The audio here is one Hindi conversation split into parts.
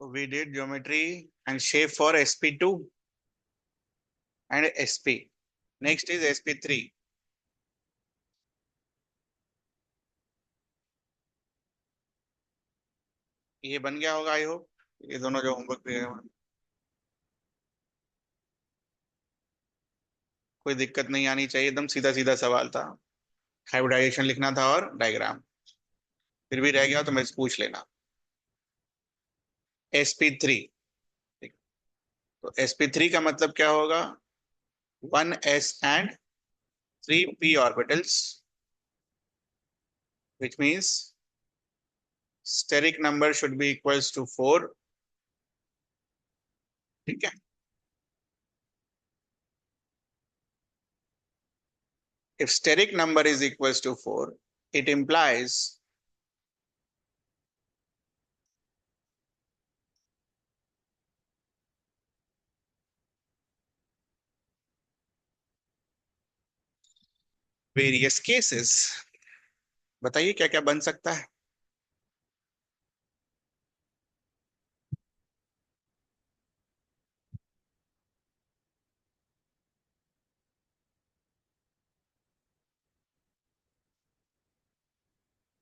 We did geometry and shape for sp2 and sp. Next is sp3. ये बन गया होगा आई होप। ये दोनों जो होमवर्क दिए हैं, कोई दिक्कत नहीं आनी चाहिए, एकदम सीधा सीधा सवाल था। हाइब्रिडाइजेशन लिखना था और डायग्राम। फिर भी रह गया तो मैं पूछ लेना। sp3। तो sp3 का मतलब क्या होगा? 1s and 3p orbitals, which means steric number should be equals to 4। ठीक है। If steric number is equals to 4, it implies various cases। बताइए क्या क्या बन सकता है?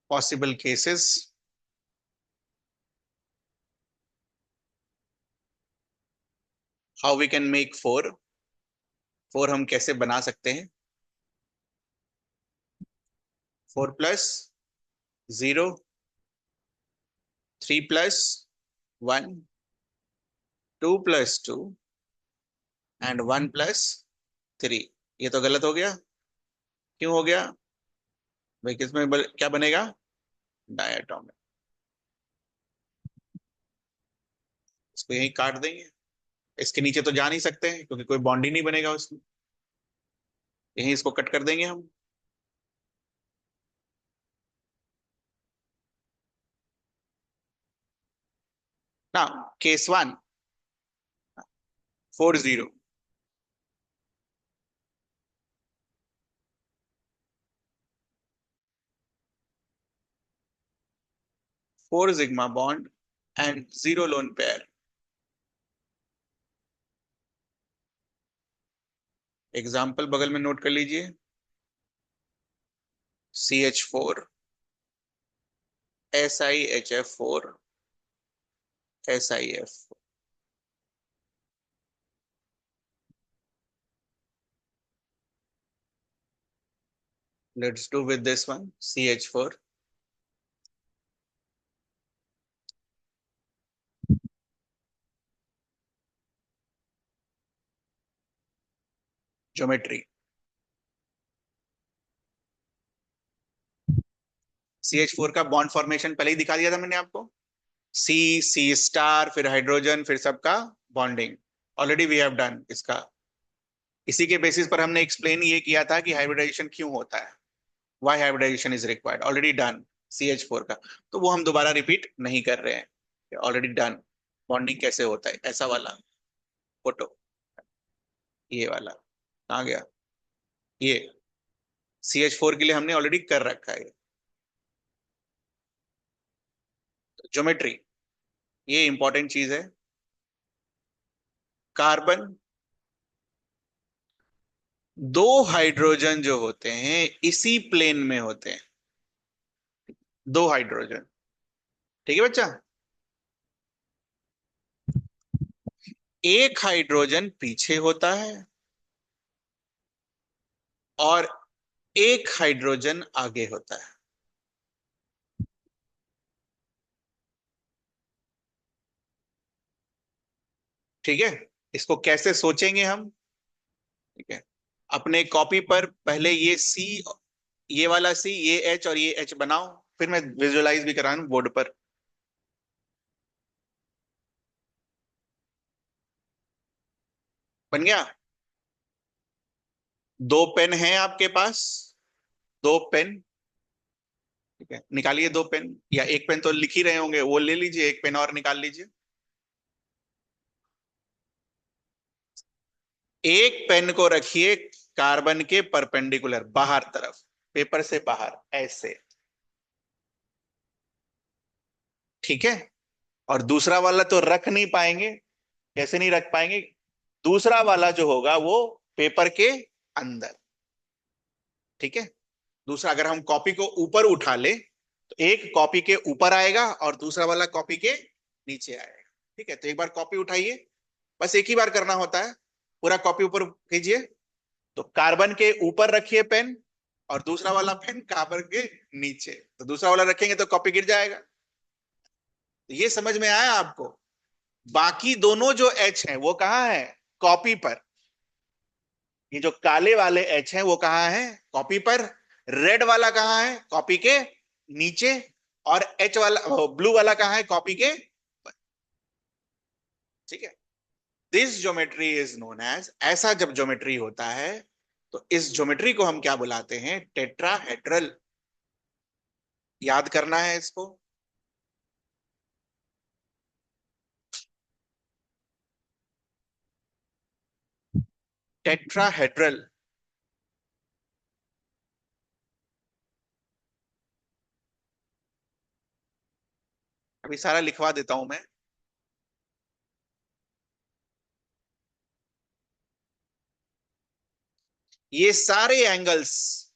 Possible cases। How we can make 4? 4 हम कैसे बना सकते हैं? 4 plus 0, 3 plus 1, 2 plus 2 and 1 plus 3। ये तो गलत हो गया। क्यों हो गया भाई? किसमें क्या बनेगा? डायटोमिक। इसको यहीं काट देंगे। इसके नीचे तो जा नहीं सकते हैं क्योंकि कोई बॉन्ड ही नहीं बनेगा उसमें। यहीं इसको कट कर देंगे हम। ना, case 1, 4 0। 4 sigma bond and 0 lone pair। Example बगल में नोट कर लीजिए। CH4, SiHF4, SiF। Let's do with this one, CH4। Geometry. CH4 का बॉन्ड फॉर्मेशन पहले ही दिखा दिया था मैंने आपको। C स्टार, फिर हाइड्रोजन, फिर सबका bonding. Already we have done इसका। इसी के बेसिस पर हमने एक्सप्लेन ये किया था कि हाइब्रिडाइजेशन क्यों होता है, why hybridization is required. Already done CH4 का। तो वो हम दोबारा रिपीट नहीं कर रहे हैं, ऑलरेडी डन। बॉन्डिंग कैसे होता है, ऐसा वाला फोटो। ये वाला कहाँ गया? ये CH4 के लिए हमने ऑलरेडी कर रखा है। ज्योमेट्री ये इंपॉर्टेंट चीज है। कार्बन, दो हाइड्रोजन जो होते हैं इसी प्लेन में होते हैं। दो हाइड्रोजन। ठीक है बच्चा। एक हाइड्रोजन पीछे होता है और एक हाइड्रोजन आगे होता है। ठीक है। इसको कैसे सोचेंगे हम? ठीक है। अपने कॉपी पर पहले ये सी, ये वाला सी, ये एच और ये एच बनाओ। फिर मैं विजुअलाइज भी कराऊं बोर्ड पर। बन गया। दो पेन हैं आपके पास? दो पेन। ठीक है, निकालिए दो पेन, या एक पेन तो लिख ही रहे होंगे, वो ले लीजिए, एक पेन और निकाल लीजिए। एक पेन को रखिए कार्बन के परपेंडिकुलर, बाहर तरफ, पेपर से बाहर ऐसे। ठीक है। और दूसरा वाला तो रख नहीं पाएंगे। कैसे नहीं रख पाएंगे? दूसरा वाला जो होगा वो पेपर के अंदर। ठीक है। दूसरा अगर हम कॉपी को ऊपर उठा ले तो एक कॉपी के ऊपर आएगा और दूसरा वाला कॉपी के नीचे आएगा। ठीक है, तो एक बार कॉपी उठाइए, बस एक ही बार करना होता है। पूरा कॉपी ऊपर कीजिए, तो कार्बन के ऊपर रखिए पेन, और दूसरा वाला पेन कार्बन के नीचे। तो दूसरा वाला रखेंगे तो कॉपी गिर जाएगा। तो ये समझ में आया आपको? बाकी दोनों जो एच हैं वो कहाँ है? कॉपी पर। ये जो काले वाले एच हैं वो कहाँ है? कॉपी पर। रेड वाला कहाँ है? कॉपी के नीचे। और एच वाला, ब्लू वाला कहाँ है? कॉपी के। ठीक है। This geometry is known as, ऐसा जब ज्योमेट्री होता है तो इस ज्योमेट्री को हम क्या बुलाते हैं? टेट्राहेड्रल। याद करना है इसको। टेट्राहेड्रल। अभी सारा लिखवा देता हूं मैं। ये सारे एंगल्स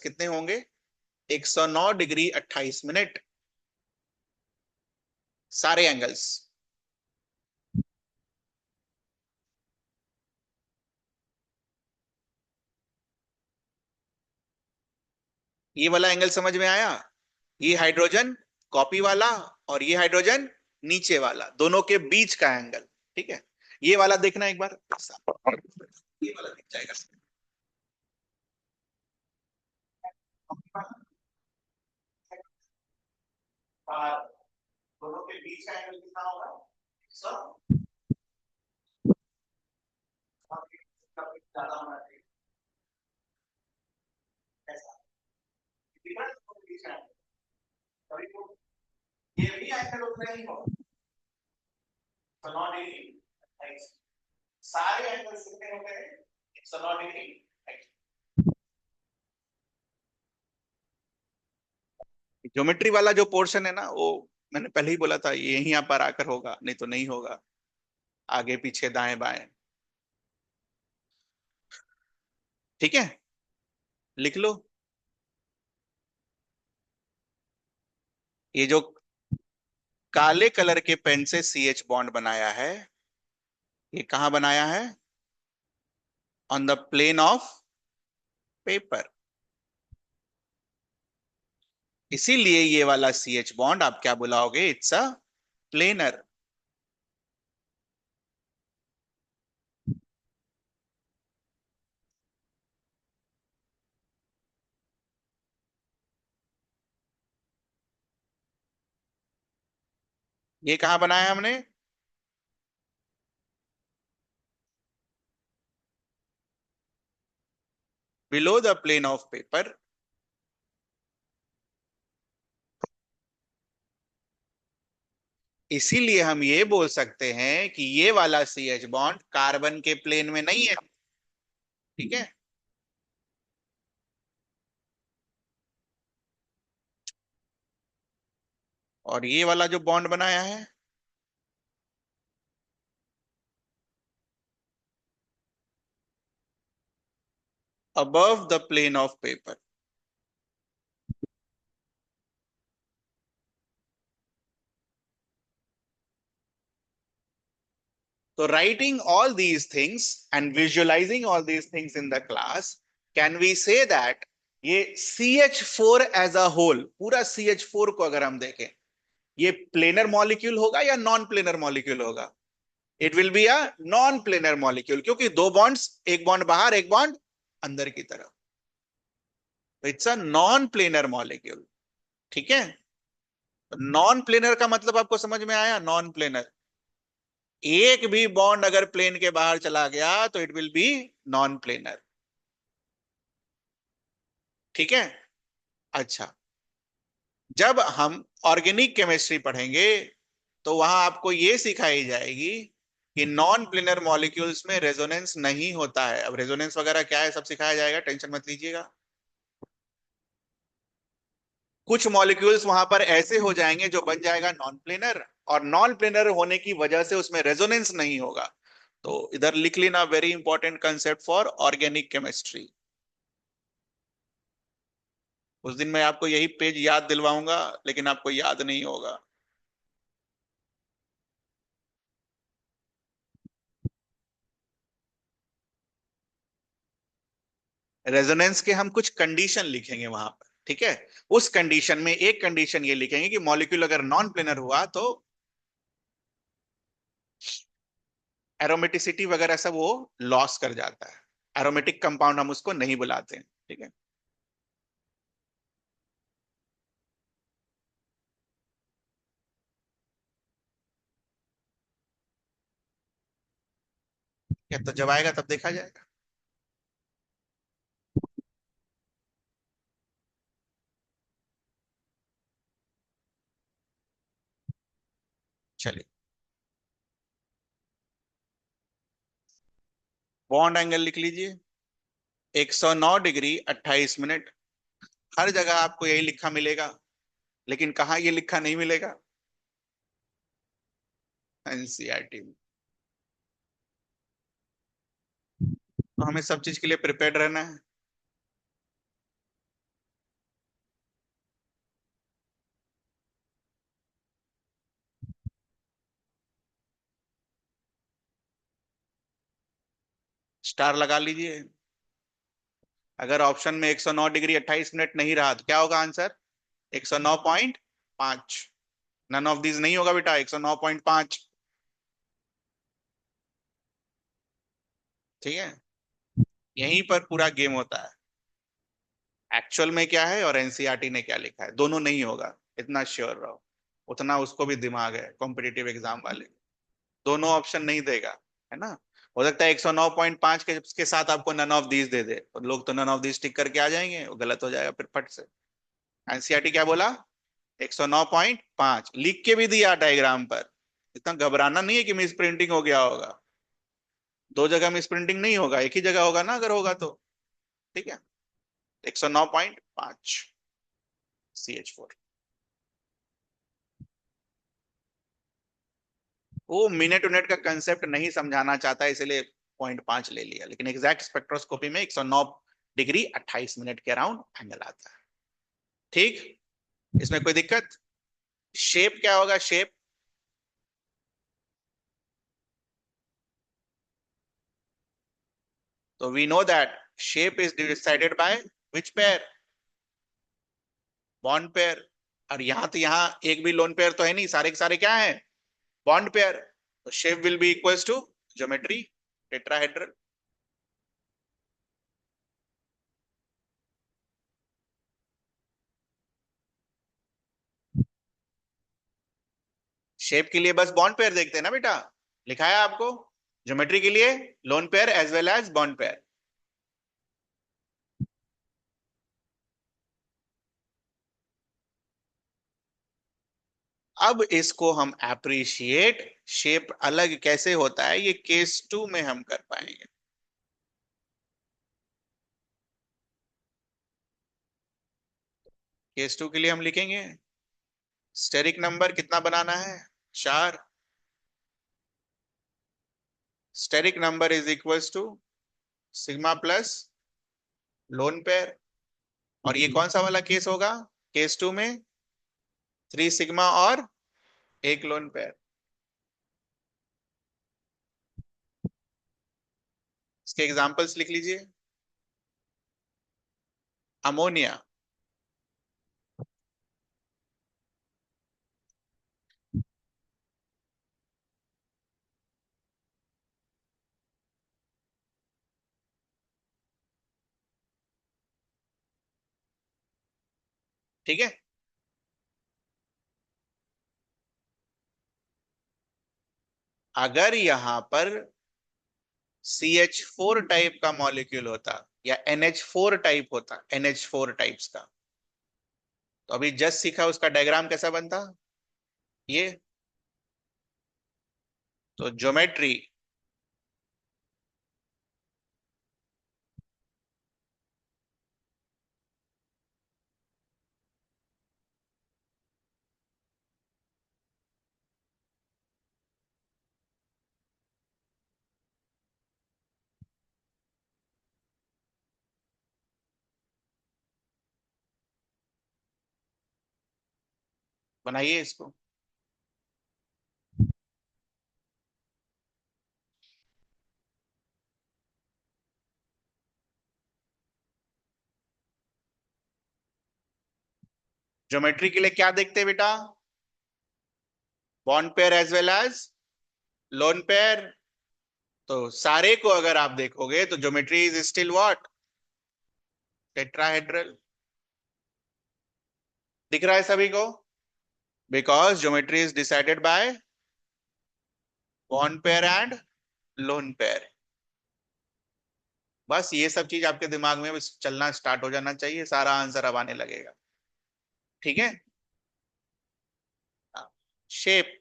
कितने होंगे? 109 डिग्री 28 मिनट। सारे एंगल्स। ये वाला एंगल समझ में आया? ये हाइड्रोजन कॉपी वाला, और ये हाइड्रोजन नीचे वाला, दोनों के बीच का एंगल। ठीक है। ये वाला देखना एक बार। ये वाला दिख जाएगा। और दोनों के बीच का एंगल कितना होगा? 100 ज्यादा होना चाहिए। ऐसा डिफरेंस दोनों के बीच का एंगल। कभी तो ये भी एंगल उतना ही होगा, 109 डिग्री। सारे एंगल कितने हो गए? 109 डिग्री। ज्योमेट्री वाला जो पोर्शन है ना, वो मैंने पहले ही बोला था, ये यहीं यहाँ पर आकर होगा, नहीं तो नहीं होगा। आगे पीछे दाएं बाएं। ठीक है, लिख लो। ये जो काले कलर के पेन से सी एच बॉन्ड बनाया है, ये कहां बनाया है? On the plane of paper. इसीलिए ये वाला सी एच बॉन्ड आप क्या बुलाओगे? It's a planar. ये कहां बनाया हमने? Below the plane of paper. इसीलिए हम ये बोल सकते हैं कि ये वाला सी एच बॉन्ड कार्बन के प्लेन में नहीं है। ठीक है। और ये वाला जो बॉन्ड बनाया है, above the plane of paper. So writing all these things and visualizing all these things in the class, can we say that ये CH4 एज अ होल, पूरा CH4 को अगर हम देखें, ये प्लेनर मॉलिक्यूल होगा या नॉन प्लेनर मॉलिक्यूल होगा? It will be a non planar molecule, क्योंकि दो बॉन्ड्स, एक बॉन्ड बाहर एक बॉन्ड अंदर की तरफ। It's a non planar molecule. ठीक है। नॉन प्लेनर का मतलब आपको समझ में आया? नॉन प्लेनर, एक भी बॉन्ड अगर प्लेन के बाहर चला गया तो it will B non planar. ठीक है। अच्छा, जब हम ऑर्गेनिक केमिस्ट्री पढ़ेंगे तो वहां आपको यह सिखाई जाएगी कि नॉन प्लेनर मॉलिक्यूल्स में रेजोनेंस नहीं होता है। अब रेजोनेंस वगैरह क्या है सब सिखाया जाएगा, टेंशन मत लीजिएगा। कुछ मॉलिक्यूल्स वहां पर ऐसे हो जाएंगे जो बन जाएगा नॉन प्लेनर, और नॉन प्लेनर होने की वजह से उसमें रेजोनेंस नहीं होगा। तो इधर लिख लेना, very important concept for organic chemistry. उस दिन मैं आपको यही पेज याद दिलवाऊंगा, लेकिन आपको याद नहीं होगा। रेजोनेंस के हम कुछ कंडीशन लिखेंगे वहां पर, ठीक है। उस कंडीशन में एक कंडीशन ये लिखेंगे कि मॉलिक्यूल अगर नॉन प्लेनर हुआ तो एरोमेटिसिटी वगैरह सब वो लॉस कर जाता है। एरोमेटिक कंपाउंड हम उसको नहीं बुलाते हैं, ठीक है। क्या, तो जब आएगा तब देखा जाएगा। चलिए, बॉन्ड एंगल लिख लीजिए। 109 डिग्री 28 मिनट। हर जगह आपको यही लिखा मिलेगा, लेकिन कहाँ ये लिखा नहीं मिलेगा? एनसीईआरटी में। तो हमें सब चीज के लिए प्रिपेयर्ड रहना है। स्टार लगा लीजिए। अगर ऑप्शन में 109 डिग्री 28 मिनट नहीं रहा तो क्या होगा आंसर? 109.5। नन ऑफ दिस नहीं होगा बेटा, 109.5। ठीक है। यहीं पर पूरा गेम होता है। एक्चुअल में क्या है और एनसीईआरटी ने क्या लिखा है, दोनों नहीं होगा, इतना श्योर रहो। उतना उसको भी दिमाग है कॉम्पिटिटिव एग्जाम वाले। दोनों ऑप्शन नहीं देगा, है ना। हो सकता है 109.5 के साथ आपको नन ऑफ दीज दे दे, और लोग तो नन ऑफ दीज टिक करके आ जाएंगे, वो गलत हो जाएगा फिर फट से। एनसीईआरटी क्या बोला? 109.5 लिख के भी दिया डायग्राम पर। इतना घबराना नहीं है कि मिस प्रिंटिंग हो गया होगा। दो जगह मिस प्रिंटिंग नहीं होगा, एक ही जगह होगा ना अगर होगा तो। ठीक है। 109.5 CH4। वो मिनट उनट का कंसेप्ट नहीं समझाना चाहता, इसलिए 0.5 ले लिया, लेकिन एग्जैक्ट स्पेक्ट्रोस्कोपी में 109 डिग्री 28 मिनट के अराउंड एंगल आता है। ठीक। इसमें कोई दिक्कत? शेप क्या होगा, शेप? तो we know that shape is decided by which pair? Bond pair. और यहां तो यहां एक भी लोन पेयर तो है नहीं, सारे के सारे क्या है? Bond pair. तो shape will be equals to geometry, tetrahedral. Shape के लिए बस बॉन्ड पेयर देखते हैं ना बेटा, लिखा है आपको। ज्योमेट्री के लिए lone pair as well as bond pair. अब इसको हम अप्रिशिएट शेप अलग कैसे होता है, ये केस 2 में हम कर पाएंगे। केस 2 के लिए हम लिखेंगे स्टेरिक नंबर कितना बनाना है? 4। Steric number is equals to sigma plus lone pair. और ये कौन सा वाला केस होगा? केस 2 में 3 सिग्मा और एक लोन पेयर। इसके एग्जांपल्स लिख लीजिए। अमोनिया। ठीक है। अगर यहां पर CH4 टाइप का मॉलिक्यूल होता या NH4 टाइप होता, NH4 टाइप्स का, तो अभी जस्ट सीखा उसका डायग्राम कैसा बनता, ये। तो ज्योमेट्री बनाइए इसको। ज्योमेट्री के लिए क्या देखते हैं बेटा? Bond pair as well as lone pair. तो सारे को अगर आप देखोगे तो geometry is still what? Tetrahedral. दिख रहा है सभी को? Because geometry is decided by bond pair and lone pair. बस ये सब चीज आपके दिमाग में बस चलना स्टार्ट हो जाना चाहिए, सारा आंसर अब आने लगेगा। ठीक है। शेप,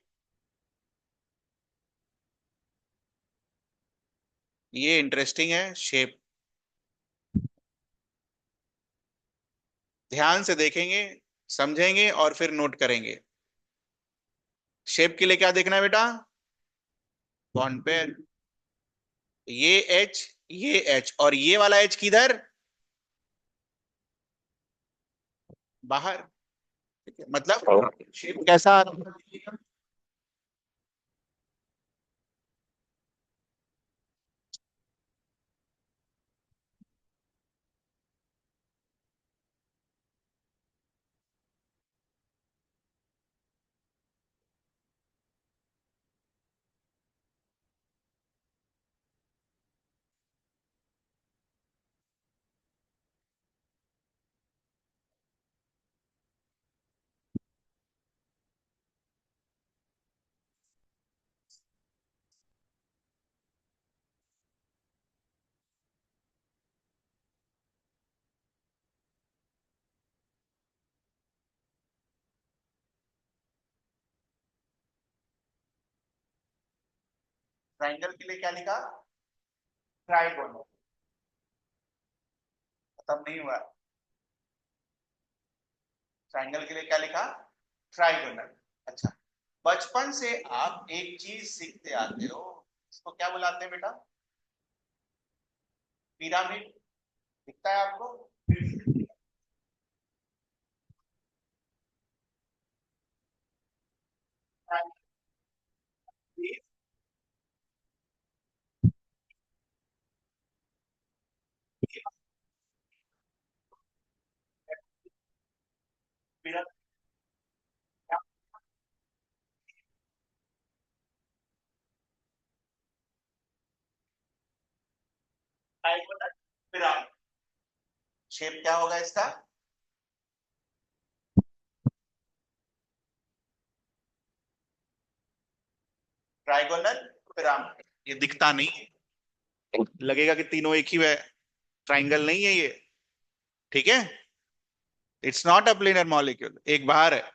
ये इंटरेस्टिंग है शेप। ध्यान से देखेंगे, समझेंगे और फिर नोट करेंगे। शेप के लिए क्या देखना है बेटा? Bond pair. ये एच, ये एच और ये वाला एच किधर? बाहर। ठीक है, मतलब शेप कैसा आ रहा है? ट्राइंगल के लिए क्या लिखा? ट्राइगोनल। खत्म नहीं हुआ। ट्राइंगल के लिए क्या लिखा? ट्राइगोनल। अच्छा, बचपन से आप एक चीज सीखते आते हो, इसको क्या बुलाते हैं बेटा? पिरामिड। दिखता है आपको? पिरामिड। शेप क्या होगा इसका? Trigonal pyramid. ये दिखता नहीं है, लगेगा कि तीनों एक ही है। ट्राइंगल नहीं है ये। ठीक है। It's not a planar molecule, एक बाहर है।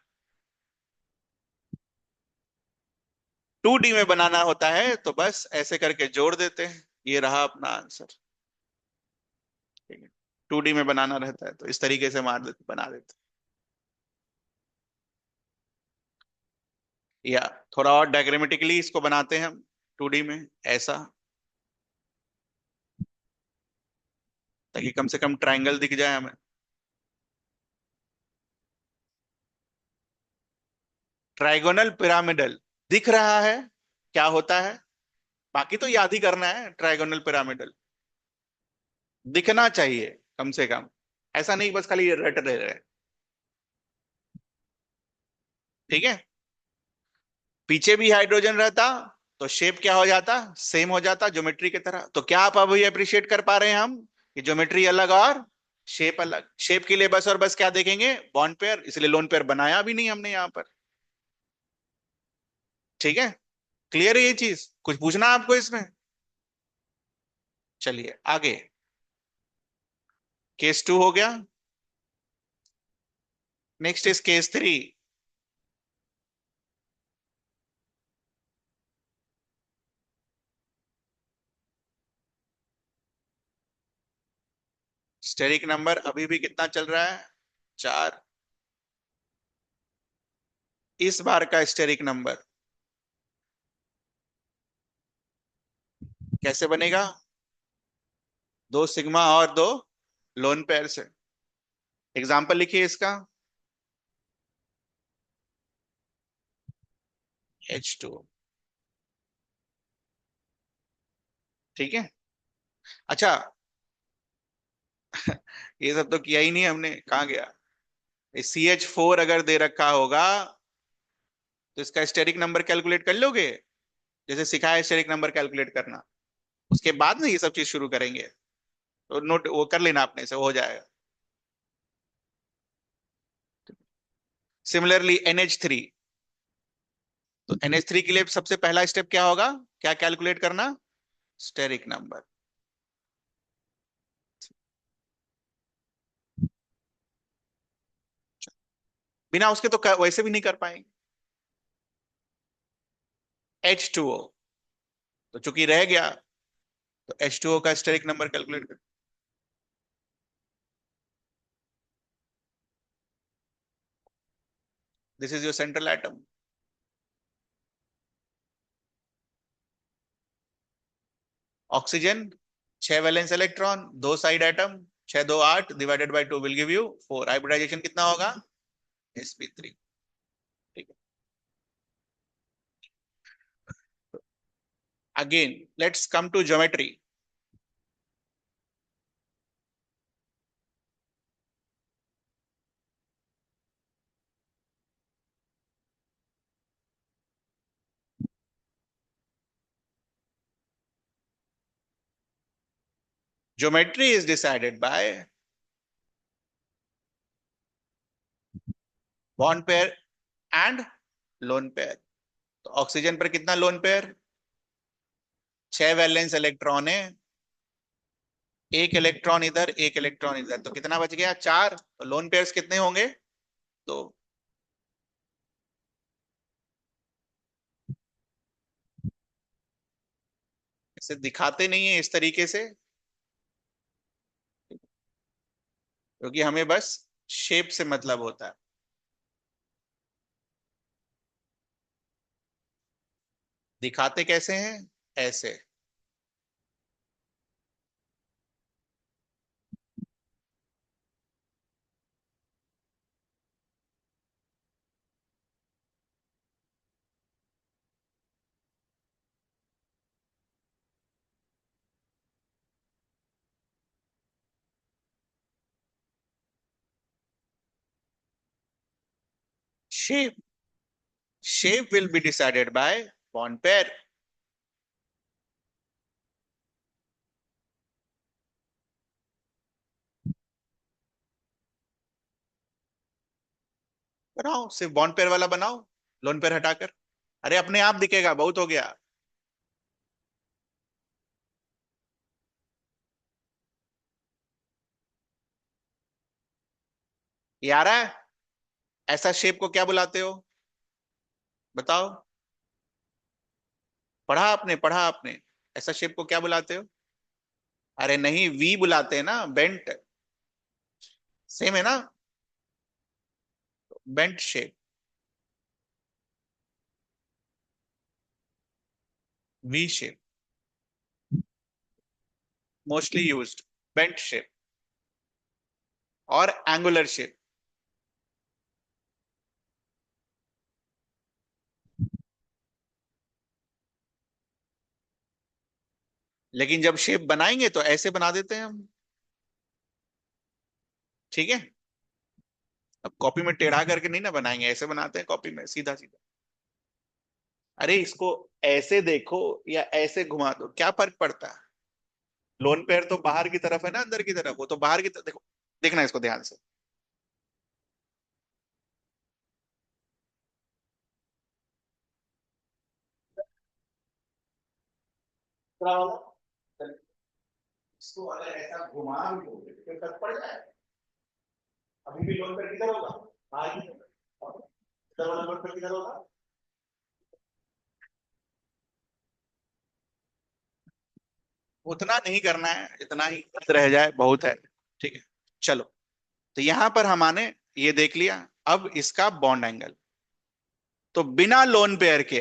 2D में बनाना होता है तो बस ऐसे करके जोड़ देते हैं, ये रहा अपना आंसर। ठीक है। 2D में बनाना रहता है तो इस तरीके से मार देते, बना देते। या थोड़ा और डायग्रामेटिकली इसको बनाते हैं हम 2D में, ऐसा, ताकि कम से कम ट्राइंगल दिख जाए हमें। ट्राइगोनल पिरामिडल दिख रहा है, क्या होता है? बाकी तो याद ही करना है। ट्राइगोनल पिरामिडल दिखना चाहिए कम से कम, ऐसा नहीं बस खाली रट रहे रहे। ठीक है। पीछे भी हाइड्रोजन रहता तो शेप क्या हो जाता? सेम हो जाता ज्योमेट्री की तरह। तो क्या आप अभी अप्रिशिएट कर पा रहे हैं हम कि ज्योमेट्री अलग और शेप अलग? शेप के लिए बस और बस क्या देखेंगे? बॉन्ड पेयर, इसलिए लोन पेयर बनाया भी नहीं हमने यहां पर। ठीक है। क्लियर है ये चीज? कुछ पूछना है आपको इसमें? चलिए आगे। केस 2 हो गया। Next is case 3। Steric number अभी भी कितना चल रहा है? 4। इस बार का स्टेरिक नंबर कैसे बनेगा? 2 सिग्मा और 2 लोन पेयर से। एग्जाम्पल लिखिए इसका। H2। ठीक है। अच्छा, ये सब तो किया ही नहीं हमने, कहाँ गया। CH4 अगर दे रखा होगा तो इसका स्टेरिक नंबर कैलकुलेट कर लोगे, जैसे सिखाया स्टेरिक नंबर कैलकुलेट करना, उसके बाद ना ये सब चीज शुरू करेंगे। तो नोट वो कर लेना अपने से, हो जाएगा। सिमिलरली NH3, तो NH3 के लिए सबसे पहला स्टेप क्या होगा, क्या कैलकुलेट करना, स्टेरिक नंबर। बिना उसके तो वैसे भी नहीं कर पाएंगे। H2O, तो चूंकि रह गया, तो H2O का स्टेरिक नंबर कैलकुलेट कर। This is your central atom. Oxygen 6 valence electron, 2 side atom, 6 2 8 divided by 2 will give you 4। Hybridisation कितना होगा, sp3। ठीक है। Again let's come to geometry. Geometry is decided by bond pair and lone pair. तो ऑक्सीजन पर कितना लोन पेयर, 6 वैलेंस इलेक्ट्रॉन है, एक इलेक्ट्रॉन इधर एक इलेक्ट्रॉन इधर, तो कितना बच गया, 4। तो लोन पेयर्स कितने होंगे, तो इसे दिखाते नहीं है इस तरीके से, क्योंकि हमें बस शेप से मतलब होता है। दिखाते कैसे हैं, ऐसे। Shape, shape will be decided by bond pair. बनाओ, सिर्फ बॉन्ड पेयर वाला बनाओ, लोन पेयर हटाकर। अरे अपने आप दिखेगा, बहुत हो गया। ये आ रहा है। ऐसा शेप को क्या बुलाते हो, बताओ। पढ़ा आपने, पढ़ा आपने, ऐसा शेप को क्या बुलाते हो। अरे नहीं, वी बुलाते हैं ना, बेंट। सेम है ना, bent shape, V shape, mostly used, bent shape और एंगुलर शेप। लेकिन जब शेप बनाएंगे तो ऐसे बना देते हैं हम। ठीक है। अब कॉपी में टेढ़ा करके नहीं ना बनाएंगे, ऐसे बनाते हैं कॉपी में, सीधा सीधा। अरे इसको ऐसे देखो या ऐसे घुमा दो, क्या फर्क पड़ता है। लोन पेयर तो बाहर की तरफ है ना, अंदर की तरफ, वो तो बाहर की तरफ देखो। देखना इसको ध्यान से। इसको अगर ऐसा घुमा भी दोगे तो फिर फर्क पड़ जाए। अभी भी लोन पेयर किधर होगा, बाहर की तरफ। इधर वाला लोन पेयर किधर होगा। उतना नहीं करना है, इतना ही रह जाए बहुत है। ठीक है। चलो, तो यहां पर हमने ये देख लिया। अब इसका बॉन्ड एंगल, तो बिना लोन पेयर के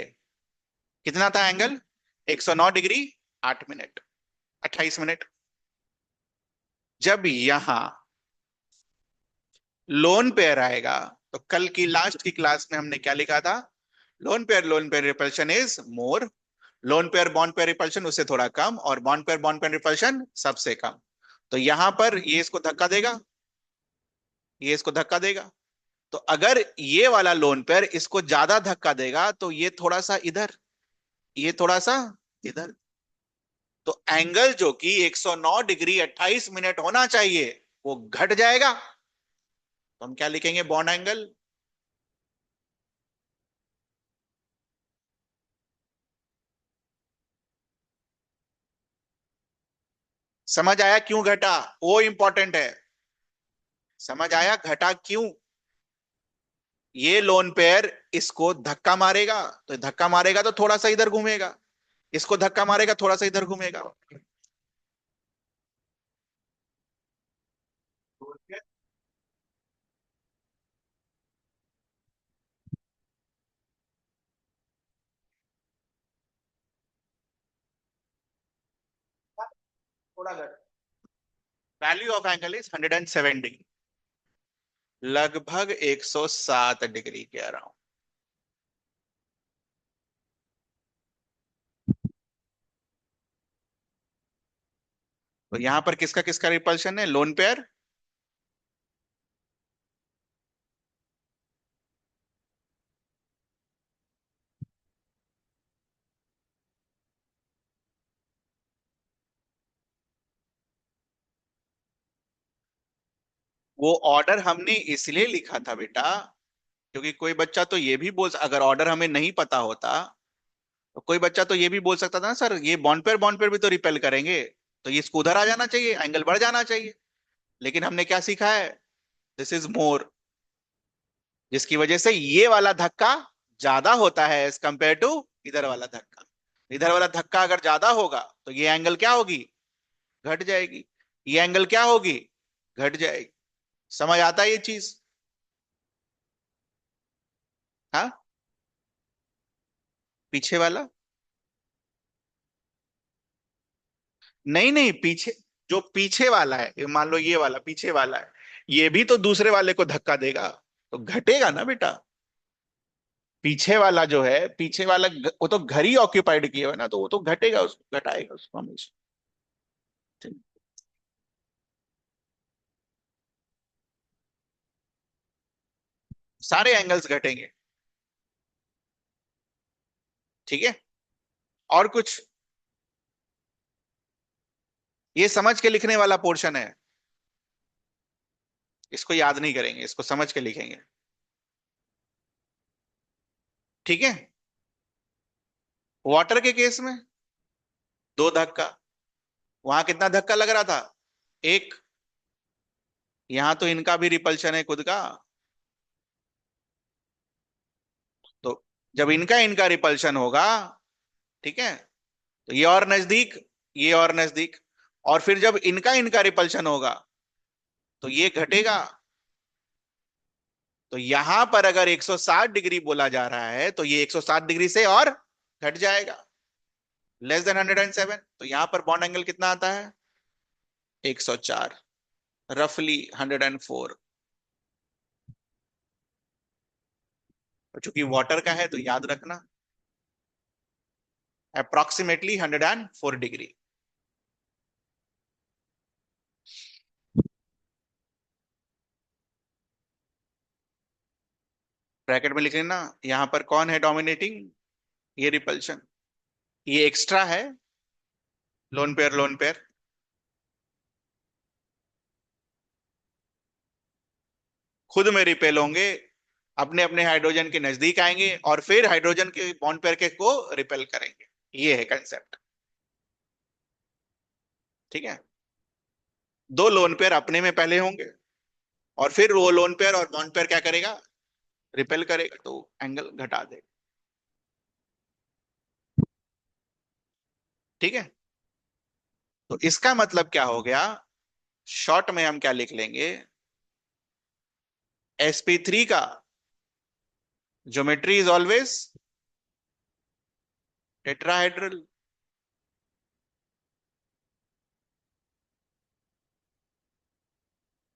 कितना था एंगल, 109 डिग्री 8 मिनट, 28 मिनट। जब यहां लोन पेयर आएगा, तो कल की लास्ट की क्लास में हमने क्या लिखा था, lone pair repulsion is more, loan pair bond pair repulsion उससे थोड़ा कम, और बॉन्ड पेयर रिपल्शन सबसे कम। तो यहां पर ये इसको धक्का देगा, ये इसको धक्का देगा। तो अगर ये वाला लोन पेयर इसको ज्यादा धक्का देगा तो ये थोड़ा सा इधर, ये थोड़ा सा इधर। तो एंगल जो कि 109 डिग्री 28 मिनट होना चाहिए वो घट जाएगा। तो हम क्या लिखेंगे, बॉन्ड एंगल। समझ आया क्यों घटा, वो इंपॉर्टेंट है। समझ आया घटा क्यों। ये लोन पेयर इसको धक्का मारेगा, तो धक्का मारेगा तो थोड़ा सा इधर घूमेगा, इसको धक्का मारेगा थोड़ा सा इधर घूमेगा। थोड़ा घट, value of angle is 107 degree, लगभग 107 डिग्री कह रहा हूं। तो यहां पर किसका किसका रिपल्शन है, लोन पेयर। वो ऑर्डर हमने इसलिए लिखा था बेटा, क्योंकि कोई बच्चा तो ये भी बोल, अगर ऑर्डर हमें नहीं पता होता तो कोई बच्चा तो ये भी बोल सकता था ना, सर ये बॉन्ड पेयर भी तो रिपेल करेंगे, तो ये इसको उधर आ जाना चाहिए, एंगल बढ़ जाना चाहिए। लेकिन हमने क्या सीखा है, दिस इज मोर, जिसकी वजह से ये वाला धक्का ज्यादा होता है एज कंपेयर टू इधर वाला धक्का। इधर वाला धक्का अगर ज्यादा होगा तो ये एंगल क्या होगी, घट जाएगी। ये एंगल क्या होगी, घट जाएगी। समझ आता है ये चीज। हाँ, पीछे वाला, नहीं नहीं पीछे, जो पीछे वाला है, ये मान लो ये वाला पीछे वाला है, ये भी तो दूसरे वाले को धक्का देगा, तो घटेगा ना बेटा। पीछे वाला जो है, पीछे वाला वो तो घर ही ऑक्यूपाइड किया हुआ है ना, तो वो तो घटेगा, उसको घटाएगा उसको हमेशा। ठीक? सारे एंगल्स घटेंगे। ठीक है, और कुछ, ये समझ के लिखने वाला पोर्शन है, इसको याद नहीं करेंगे, इसको समझ के लिखेंगे। ठीक है, वाटर के केस में दो धक्का, वहां कितना धक्का लग रहा था, एक। यहां तो इनका भी रिपल्शन है खुद का, तो जब इनका इनका रिपल्शन होगा, ठीक है, तो ये और नजदीक, ये और नजदीक, और फिर जब इनका इनका रिपल्शन होगा तो ये घटेगा। तो यहां पर अगर 160 डिग्री बोला जा रहा है तो ये 160 डिग्री से और घट जाएगा, लेस देन 107। तो यहां पर बॉन्ड एंगल कितना आता है, 104, रफली 104। और चूंकि वाटर का है तो याद रखना अप्रोक्सीमेटली 104 डिग्री। ब्रैकेट में लिख लेना, यहां पर कौन है डोमिनेटिंग, ये रिपल्शन, ये एक्स्ट्रा है, लोन पेयर खुद में रिपेल होंगे, अपने अपने हाइड्रोजन के नजदीक आएंगे और फिर हाइड्रोजन के बॉन्ड पेयर के को रिपेल करेंगे। ये है कंसेप्ट। ठीक है, दो लोन पेयर अपने में पहले होंगे और फिर वो लोन पेयर और बॉन्ड पेयर क्या करेगा, रिपेल करेगा, तो एंगल घटा देगा। ठीक है, तो इसका मतलब क्या हो गया, शॉर्ट में हम क्या लिख लेंगे, sp3 का geometry is always tetrahedral.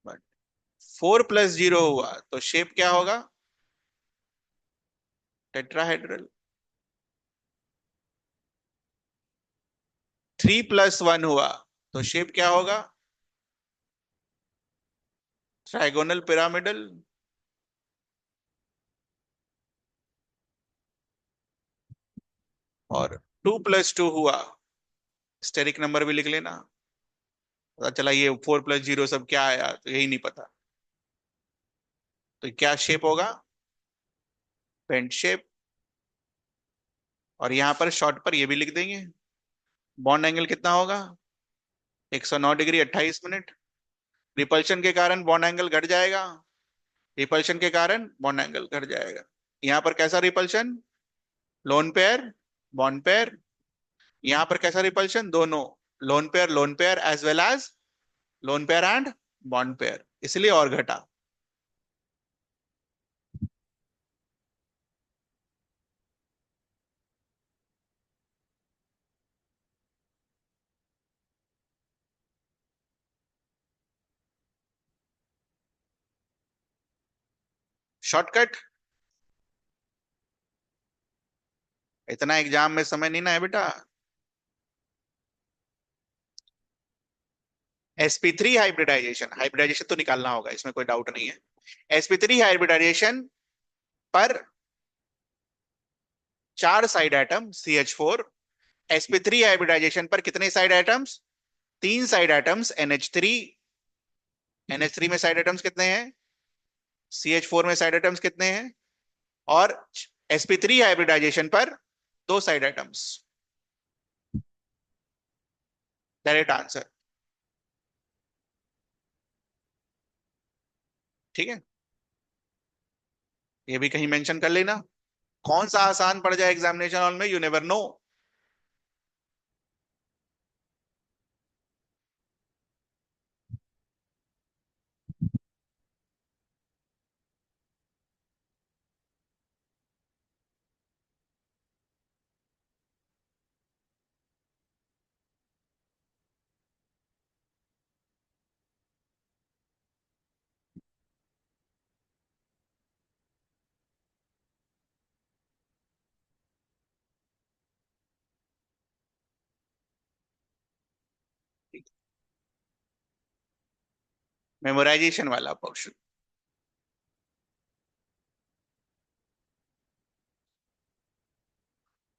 But 4 + 0 हुआ तो शेप क्या होगा, टेट्राहेड्रल। 3+1 हुआ तो शेप क्या होगा? Trigonal pyramidal. और 2+2 हुआ, स्टेरिक नंबर भी लिख लेना। पता चला ये 4+0 सब क्या आया तो यही नहीं पता। तो क्या शेप होगा? Bent shape. और यहां पर शॉर्ट पर ये भी लिख देंगे। बॉन्ड एंगल कितना होगा? 109 डिग्री 28 मिनट। रिपल्शन के कारण बॉन्ड एंगल घट जाएगा। रिपल्शन के कारण बॉन्ड एंगल घट जाएगा। यहां पर कैसा repulsion? Lone pair, bond pair. यहां पर कैसा रिपल्शन? दोनों, lone pair as well as lone pair and bond pair, इसलिए और घटा। शॉर्टकट। इतना एग्जाम में समय नहीं ना है बेटा। sp3 हाइब्रिडाइजेशन, हाइब्रिडाइजेशन तो निकालना होगा, इसमें कोई डाउट नहीं है। sp3 हाइब्रिडाइजेशन पर 4 side atom CH4। sp3 hybridisation पर कितने side atoms? 3 side atoms NH3। NH3 में साइड एटम्स कितने हैं? CH4 में साइड एटम्स कितने हैं? और sp3 हाइब्रिडाइजेशन पर 2 साइड एटम्स। Direct answer. ठीक है, ये भी कहीं मेंशन कर लेना। कौन सा आसान पड़ जाए एग्जामिनेशन हॉल में, यू नेवर नो। मेमोराइजेशन वाला पोर्शन।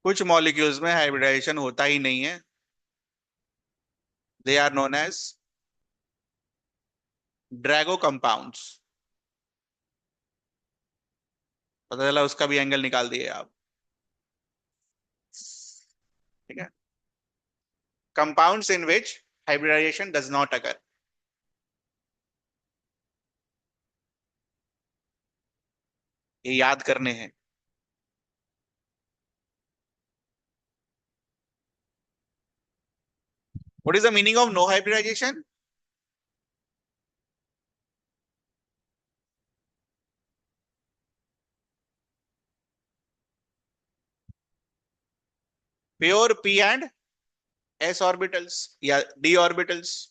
कुछ मॉलिक्यूल्स में हाइब्रिडाइजेशन होता ही नहीं है। They are known as Drago compounds. पता चला उसका भी एंगल निकाल दिए आप। ठीक है, compounds in which hybridisation does not occur. ये याद करने हैं। What is the meaning of no hybridisation? Pure p and s orbitals या d ऑर्बिटल्स।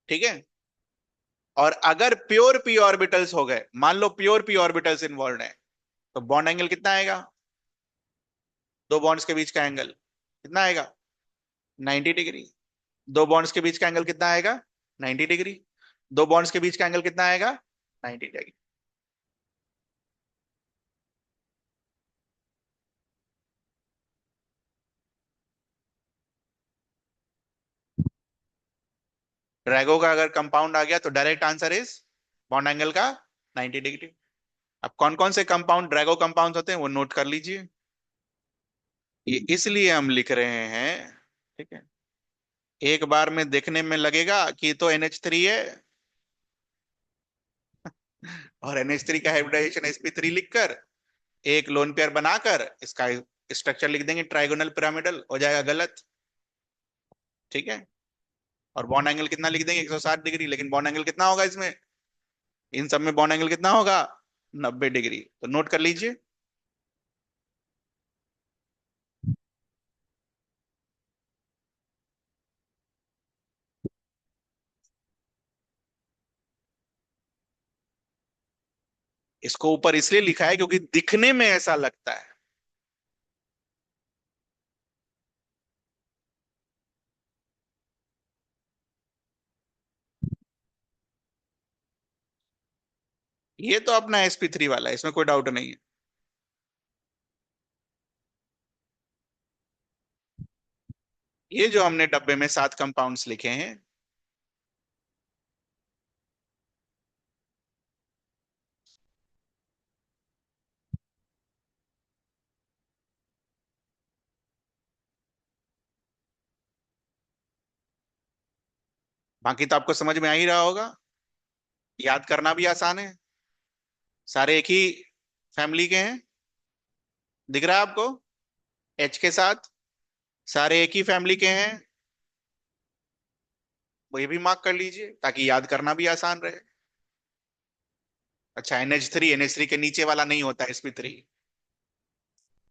ठीक है, और अगर प्योर p ऑर्बिटल्स हो गए, मान लो प्योर p ऑर्बिटल्स इन्वॉल्व है, तो बॉन्ड एंगल कितना आएगा? दो बॉन्ड्स के बीच का एंगल कितना आएगा? 90 डिग्री। दो बॉन्ड्स के बीच का एंगल कितना आएगा? 90 डिग्री। दो बॉन्ड्स के बीच का एंगल कितना आएगा? 90 डिग्री। ड्रैगो का अगर कंपाउंड आ गया तो direct answer is bond angle का 90 डिग्री। अब कौन कौन से कंपाउंड ड्रैगो कंपाउंड होते हैं वो नोट कर लीजिए। ये इसलिए हम लिख रहे हैं, ठीक है, एक बार में देखने में लगेगा कि ये तो NH3 है, और NH3 का हाइब्रिडाइजेशन sp3 लिखकर एक लोन पेयर बनाकर इसका स्ट्रक्चर लिख देंगे ट्राइगोनल पिरामिडल, हो जाएगा गलत। ठीक है, और बॉन्ड एंगल कितना लिख देंगे? 160 डिग्री, लेकिन बॉन्ड एंगल कितना होगा इसमें? इन सब में बॉन्ड एंगल कितना होगा? 90 डिग्री। तो नोट कर लीजिए। इसको ऊपर इसलिए लिखा है क्योंकि दिखने में ऐसा लगता है। ये तो अपना sp3 वाला है, इसमें कोई डाउट नहीं है। ये जो हमने डब्बे में 7 कंपाउंड्स लिखे हैं, बाकी तो आपको समझ में आ ही रहा होगा। याद करना भी आसान है। सारे एक ही फैमिली के हैं। दिख रहा है आपको? एच के साथ सारे एक ही फैमिली के हैं। वो ये भी मार्क कर लीजिए ताकि याद करना भी आसान रहे। अच्छा, NH3 के नीचे वाला नहीं होता sp3।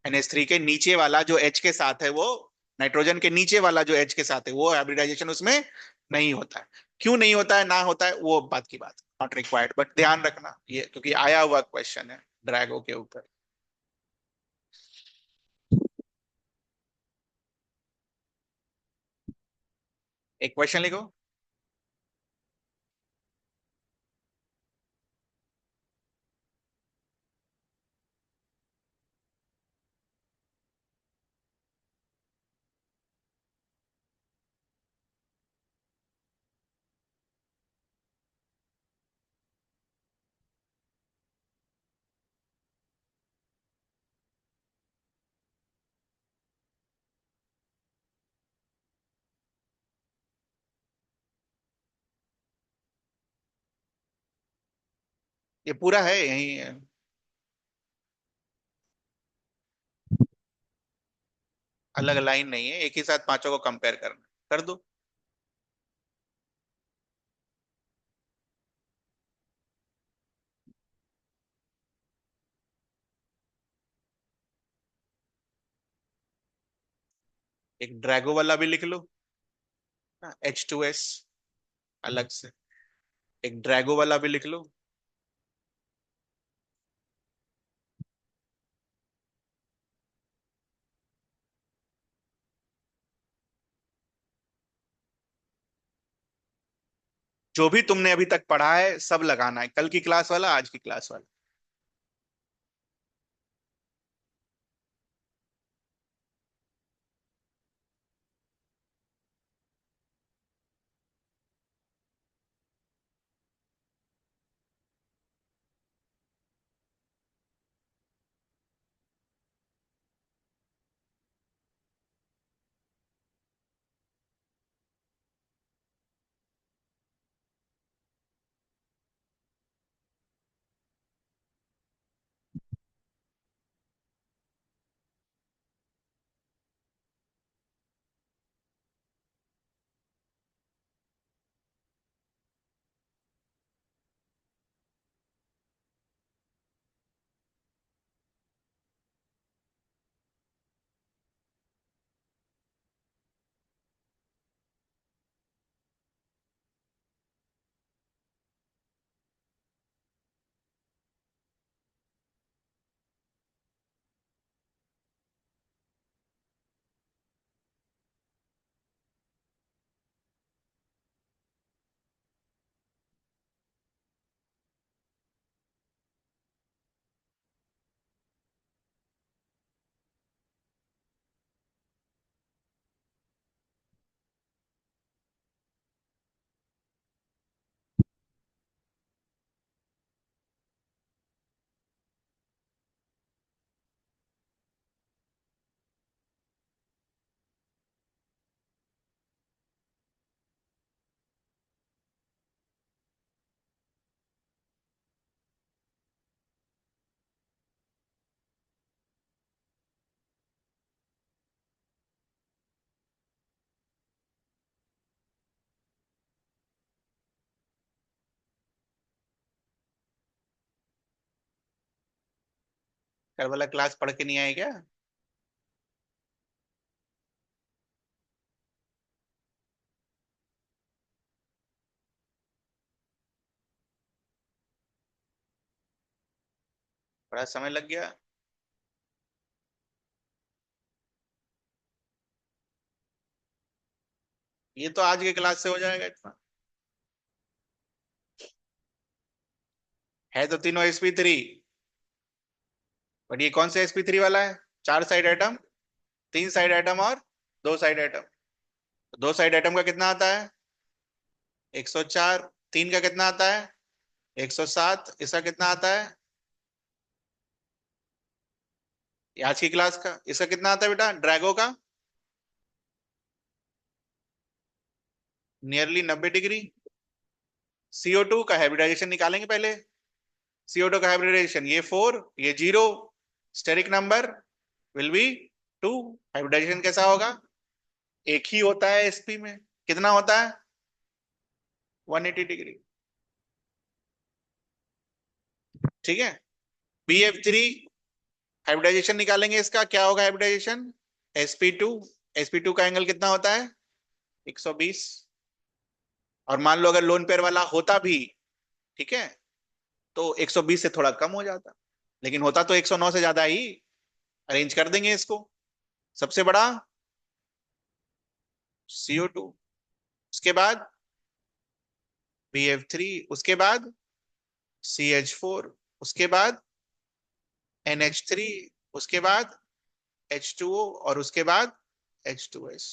NH3 के नीचे वाला जो H के साथ है वो, नाइट्रोजन के नीचे वाला जो H के साथ है वो हाइब्रिडाइजेशन उसमें नहीं होता है। क्यों नहीं होता है, ना होता है, वो बात की बात, नॉट रिक्वायर्ड, बट ध्यान रखना ये क्योंकि आया हुआ क्वेश्चन है ड्रैगो के ऊपर। एक क्वेश्चन लिखो। ये पूरा है यही है। अलग लाइन नहीं है, एक ही साथ पांचों को कंपेयर करना, कर दो। एक ड्रैगो वाला भी लिख लो, H2S अलग से। एक ड्रैगो वाला भी लिख लो। जो भी तुमने अभी तक पढ़ा है सब लगाना है, कल की क्लास वाला, आज की क्लास वाला। कल वाला क्लास पढ़ के नहीं आए क्या? बड़ा समय लग गया। ये तो आज के क्लास से हो जाएगा इतना। है तो तीनों sp3, बट ये कौन सा sp3 वाला है? 4 साइड एटम, 3 साइड एटम और 2 साइड एटम। 2 साइड एटम का कितना आता है? 104। 3 का कितना आता है? 107। इसका कितना आता है? ये आज की क्लास का। इसका कितना आता है बेटा ड्रैगो का? Nearly 90 degree. CO2 का हाइब्रिडाइजेशन निकालेंगे पहले। CO2 का हाइब्रिडाइजेशन, ये 4, ये 0, steric number will be 2। Hybridisation कैसा होगा? एक ही होता है sp में। कितना होता है? 180 डिग्री। ठीक है। BF3 हाइब्रिडाइजेशन निकालेंगे, इसका क्या होगा हाइब्रिडाइजेशन? sp2। sp2 का एंगल कितना होता है? 120। और मान लो अगर लोन पेयर वाला होता भी, ठीक है, तो 120 से थोड़ा कम हो जाता, लेकिन होता तो 109 से ज्यादा ही। अरेंज कर देंगे इसको। सबसे बड़ा CO2, उसके बाद BF3, उसके बाद CH4, उसके बाद NH3, उसके बाद H2O, और उसके बाद H2S।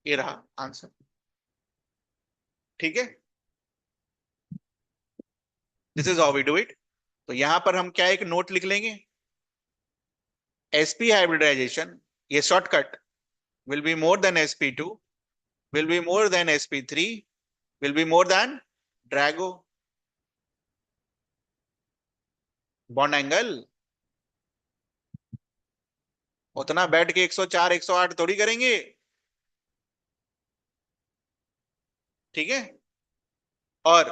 ये रहा आंसर। ठीक है, this is how we do it. तो यहां पर हम क्या एक नोट लिख लेंगे? sp hybridization, ये shortcut, will be more than sp2, will be more than sp3, will be more than drago bond angle। उतना बैठ के 104 108 थोड़ी करेंगे। ठीक है। और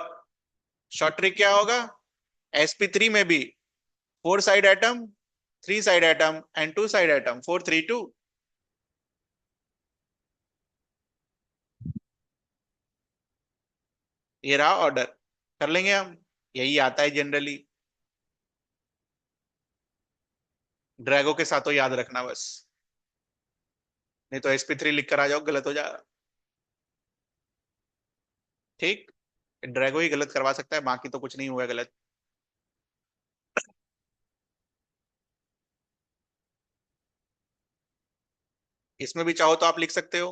शॉर्ट ट्रिक क्या होगा? sp3 में भी 4 side atom, 3 side atom and 2 side atom, 4 3 2। ये रहा ऑर्डर। कर लेंगे हम, यही आता है जनरली। ड्रैगो के साथ तो याद रखना बस, नहीं तो sp3 लिख कर आ जाओ, गलत हो जाएगा। ठीक। ड्रैगो ही गलत करवा सकता है, बाकी तो कुछ नहीं हुआ गलत। इसमें भी चाहो तो आप लिख सकते हो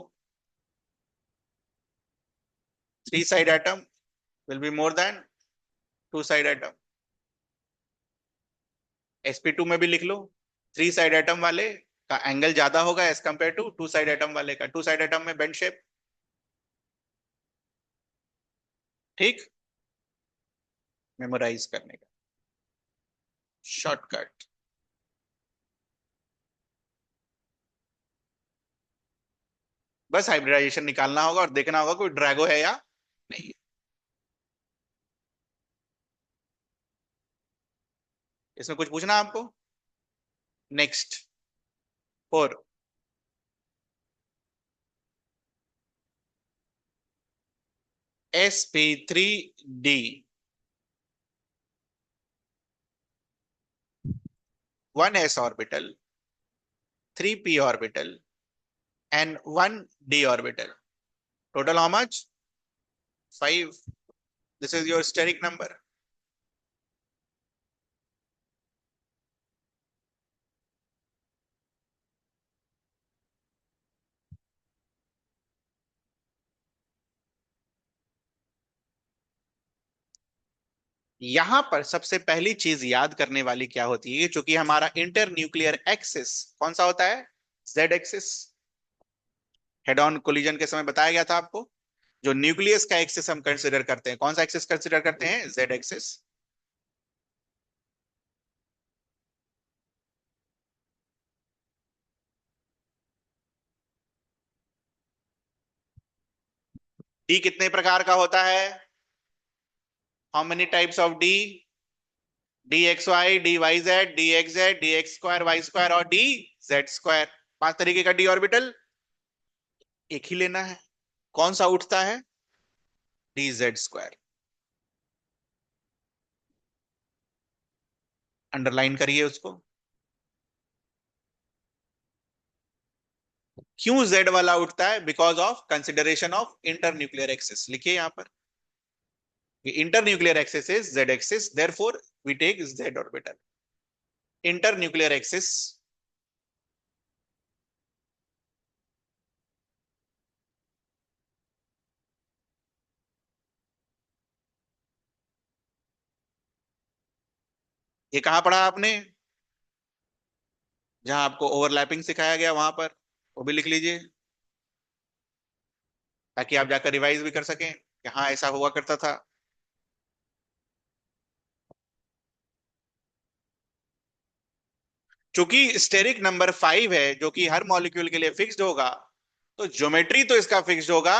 3 side atom will be more than 2 side atom. sp2 में भी लिख लो, 3 साइड एटम वाले का एंगल ज्यादा होगा as compare to 2 side atom वाले का। 2 साइड एटम में बेंड शेप। ठीक। मेमोराइज करने का शॉर्टकट। बस हाइब्रिडाइजेशन निकालना होगा और देखना होगा कोई ड्रैगो है या नहीं। इसमें कुछ पूछना आपको? Next 4, sp3d, 1s orbital, 3p orbital and 1d orbital. Total how much? 5. This is your steric number. यहां पर सबसे पहली चीज याद करने वाली क्या होती है, क्योंकि हमारा इंटर न्यूक्लियर एक्सिस कौन सा होता है? Z axis. Head on collision के समय बताया गया था आपको, जो न्यूक्लियस का एक्सिस हम कंसिडर करते हैं, कौन सा एक्सिस कंसिडर करते हैं? Z axis. डी कितने प्रकार का होता है? How many types of D? D X Y, D Y Z, D X Z, D X square Y square और डी जेड स्क्वायर। 5 तरीके का डी ऑर्बिटल। एक ही लेना है। कौन सा उठता है? D Z square. अंडरलाइन करिए उसको। क्यों जेड वाला उठता है? Because of consideration of inter nuclear axis. लिखिए यहां पर, inter nuclear axis is Z axis, therefore we take Z orbital. Inter nuclear axis, ये कहां पढ़ा आपने? जहां आपको ओवरलैपिंग सिखाया गया वहां पर, वो भी लिख लीजिए, ताकि आप जाकर रिवाइज भी कर सकें कि हाँ ऐसा हुआ करता था। चूंकि स्टेरिक नंबर 5 है जो कि हर मॉलिक्यूल के लिए फिक्स्ड होगा, तो ज्योमेट्री तो इसका फिक्स्ड होगा,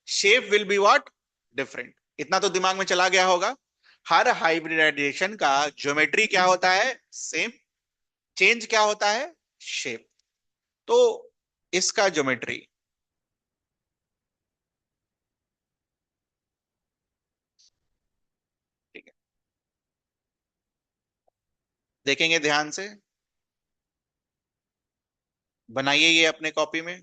shape will be what, different. इतना तो दिमाग में चला गया होगा। हर हाइब्रिडाइजेशन का ज्योमेट्री क्या होता है? सेम। चेंज क्या होता है? शेप। तो इसका ज्योमेट्री, ठीक है, देखेंगे ध्यान से, बनाइए ये अपने कॉपी में।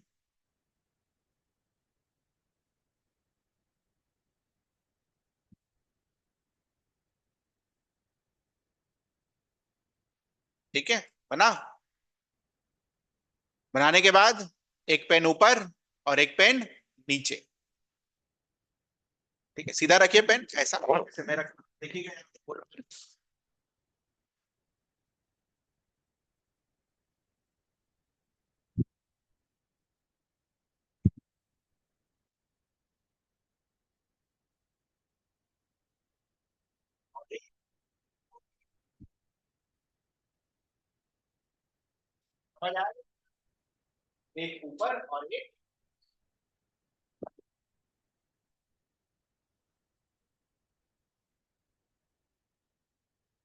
ठीक है, बना। बनाने के बाद एक पेन ऊपर और एक पेन नीचे। ठीक है, सीधा रखिए पेन, ऐसा जैसे मैं रख, देखिएगा। समझ आया? एक ऊपर और एक,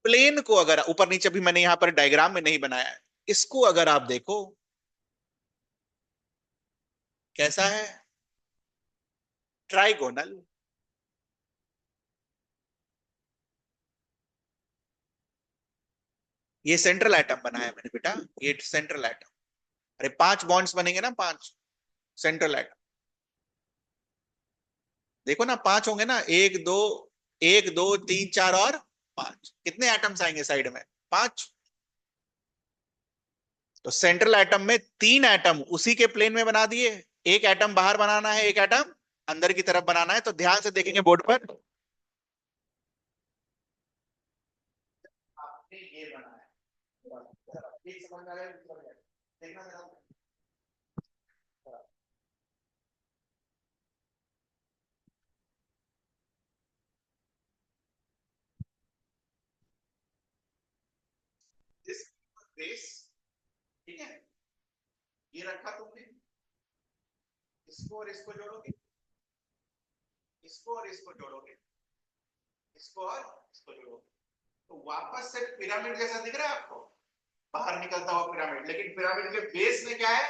प्लेन को अगर ऊपर नीचे भी मैंने यहां पर डायग्राम में नहीं बनाया है, इसको अगर आप देखो कैसा है, ट्राइगोनल। ये सेंट्रल एटम बनाया है मैंने बेटा, ये सेंट्रल एटम। अरे 5 बॉन्ड्स बनेंगे ना, 5 सेंट्रल एटम। देखो ना 5 होंगे ना, एक दो, एक दो तीन चार और 5, कितने एटम्स आएंगे साइड में? 5। तो सेंट्रल एटम में 3 एटम उसी के प्लेन में बना दिए। एक एटम बाहर बनाना है, एक एटम अंदर की तरफ बनाना है। तो ध्यान से देखेंगे बोर्ड पर, आपने ये बनाया, एक समझ में आ गया? देखना जरा। दिस बेस, ठीक है, ये रखा तुमने, इसको और इसको जोड़ोगे, इसको और इसको जोड़ोगे, इसको और इसको जोड़ोगे, तो वापस से पिरामिड जैसा दिख रहा है आपको, बाहर निकलता हुआ पिरामिड। लेकिन पिरामिड के बेस में क्या है?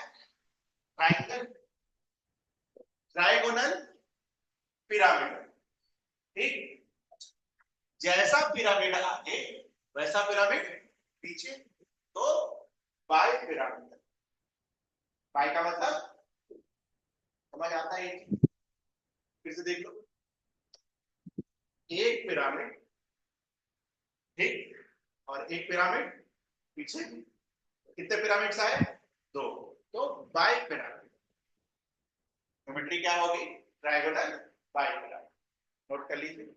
Triangle, trigonal pyramid. ठीक, जैसा पिरामिड आगे वैसा पिरामिड पीछे, तो बाय पिरामिड। बाय का मतलब, समझ आता है? फिर से देख लो, एक पिरामिड, ठीक, और एक पिरामिड पीछे। कितने पिरामिड्स आए? 2। तो बाय पिरामिड, ज्योमेट्री क्या होगी? Trigonal bye pyramid. नोट कर लीजिए।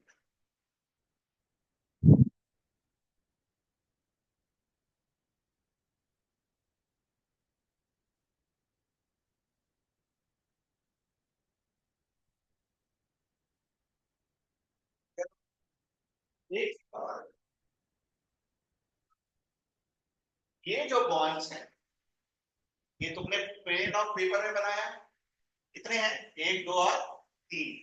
एक और ये जो बॉन्ड्स हैं, ये तुमने पेन और पेपर में बनाया है। कितने हैं? 1 2 और 3।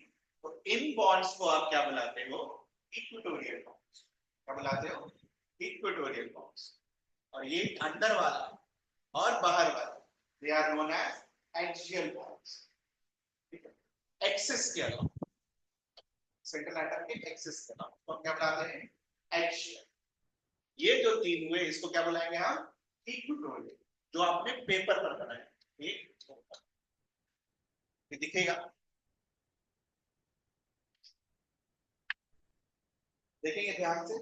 तो इन बॉन्ड्स को आप क्या बुलाते हो? Equatorial bonds. क्या बुलाते हो? Equatorial bonds. और ये अंदर वाला और बाहर वाला, they are known as axial bonds. ठीक है, एक्सिस के अलावा, सेंट्रल एटम के एक्सिस के अलावा तो हम क्या बुलाते हैं? एक्सियल। ये जो तीन हुए इसको क्या बुलाएंगे हम? इक्विटोरियल, जो आपने पेपर पर बनाया। एक ये दिखेगा, देखेंगे ध्यान से।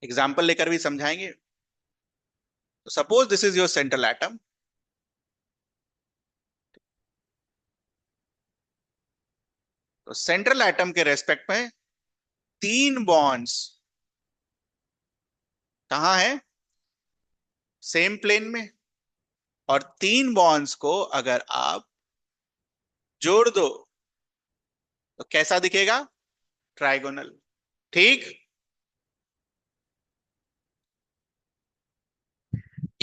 एग्जाम्पल लेकर भी समझाएंगे। Suppose this is your central atom. तो सेंट्रल एटम के रेस्पेक्ट में तीन बॉन्ड्स कहाँ है? सेम प्लेन में। और तीन बॉन्ड्स को अगर आप जोड़ दो तो कैसा दिखेगा? ट्राइगोनल। ठीक।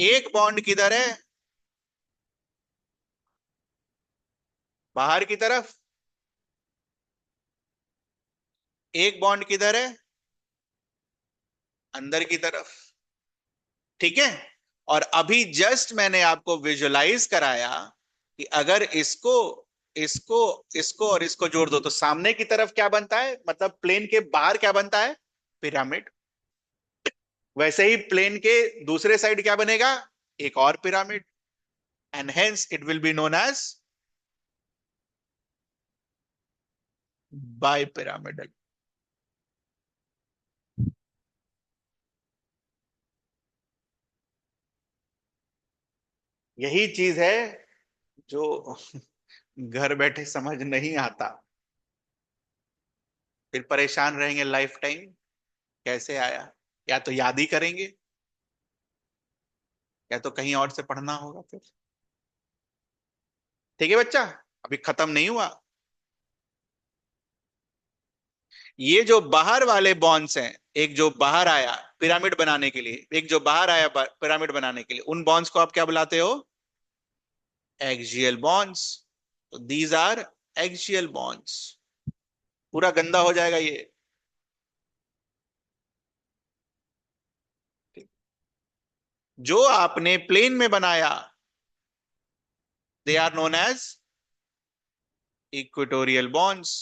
एक बॉन्ड किधर है? बाहर की तरफ। एक बॉन्ड किधर है? अंदर की तरफ। ठीक है। और अभी जस्ट मैंने आपको विजुलाइज कराया कि अगर इसको इसको इसको और इसको जोड़ दो तो सामने की तरफ क्या बनता है, मतलब प्लेन के बाहर क्या बनता है? पिरामिड। वैसे ही प्लेन के दूसरे साइड क्या बनेगा? एक और pyramid. And hence it will be known as bipyramidal. यही चीज है जो घर बैठे समझ नहीं आता, फिर परेशान रहेंगे लाइफ टाइम। कैसे आया? या तो याद ही करेंगे या तो कहीं और से पढ़ना होगा फिर। ठीक है बच्चा, अभी खत्म नहीं हुआ। ये जो बाहर वाले बॉन्ड्स हैं, एक जो बाहर आया पिरामिड बनाने के लिए, एक जो बाहर आया पिरामिड बनाने के लिए, उन बॉन्ड्स को आप क्या बुलाते हो? Axial bonds. तो दीज आर एक्सियल बॉन्ड्स। पूरा गंदा हो जाएगा ये। जो आपने प्लेन में बनाया they are known as equatorial bonds.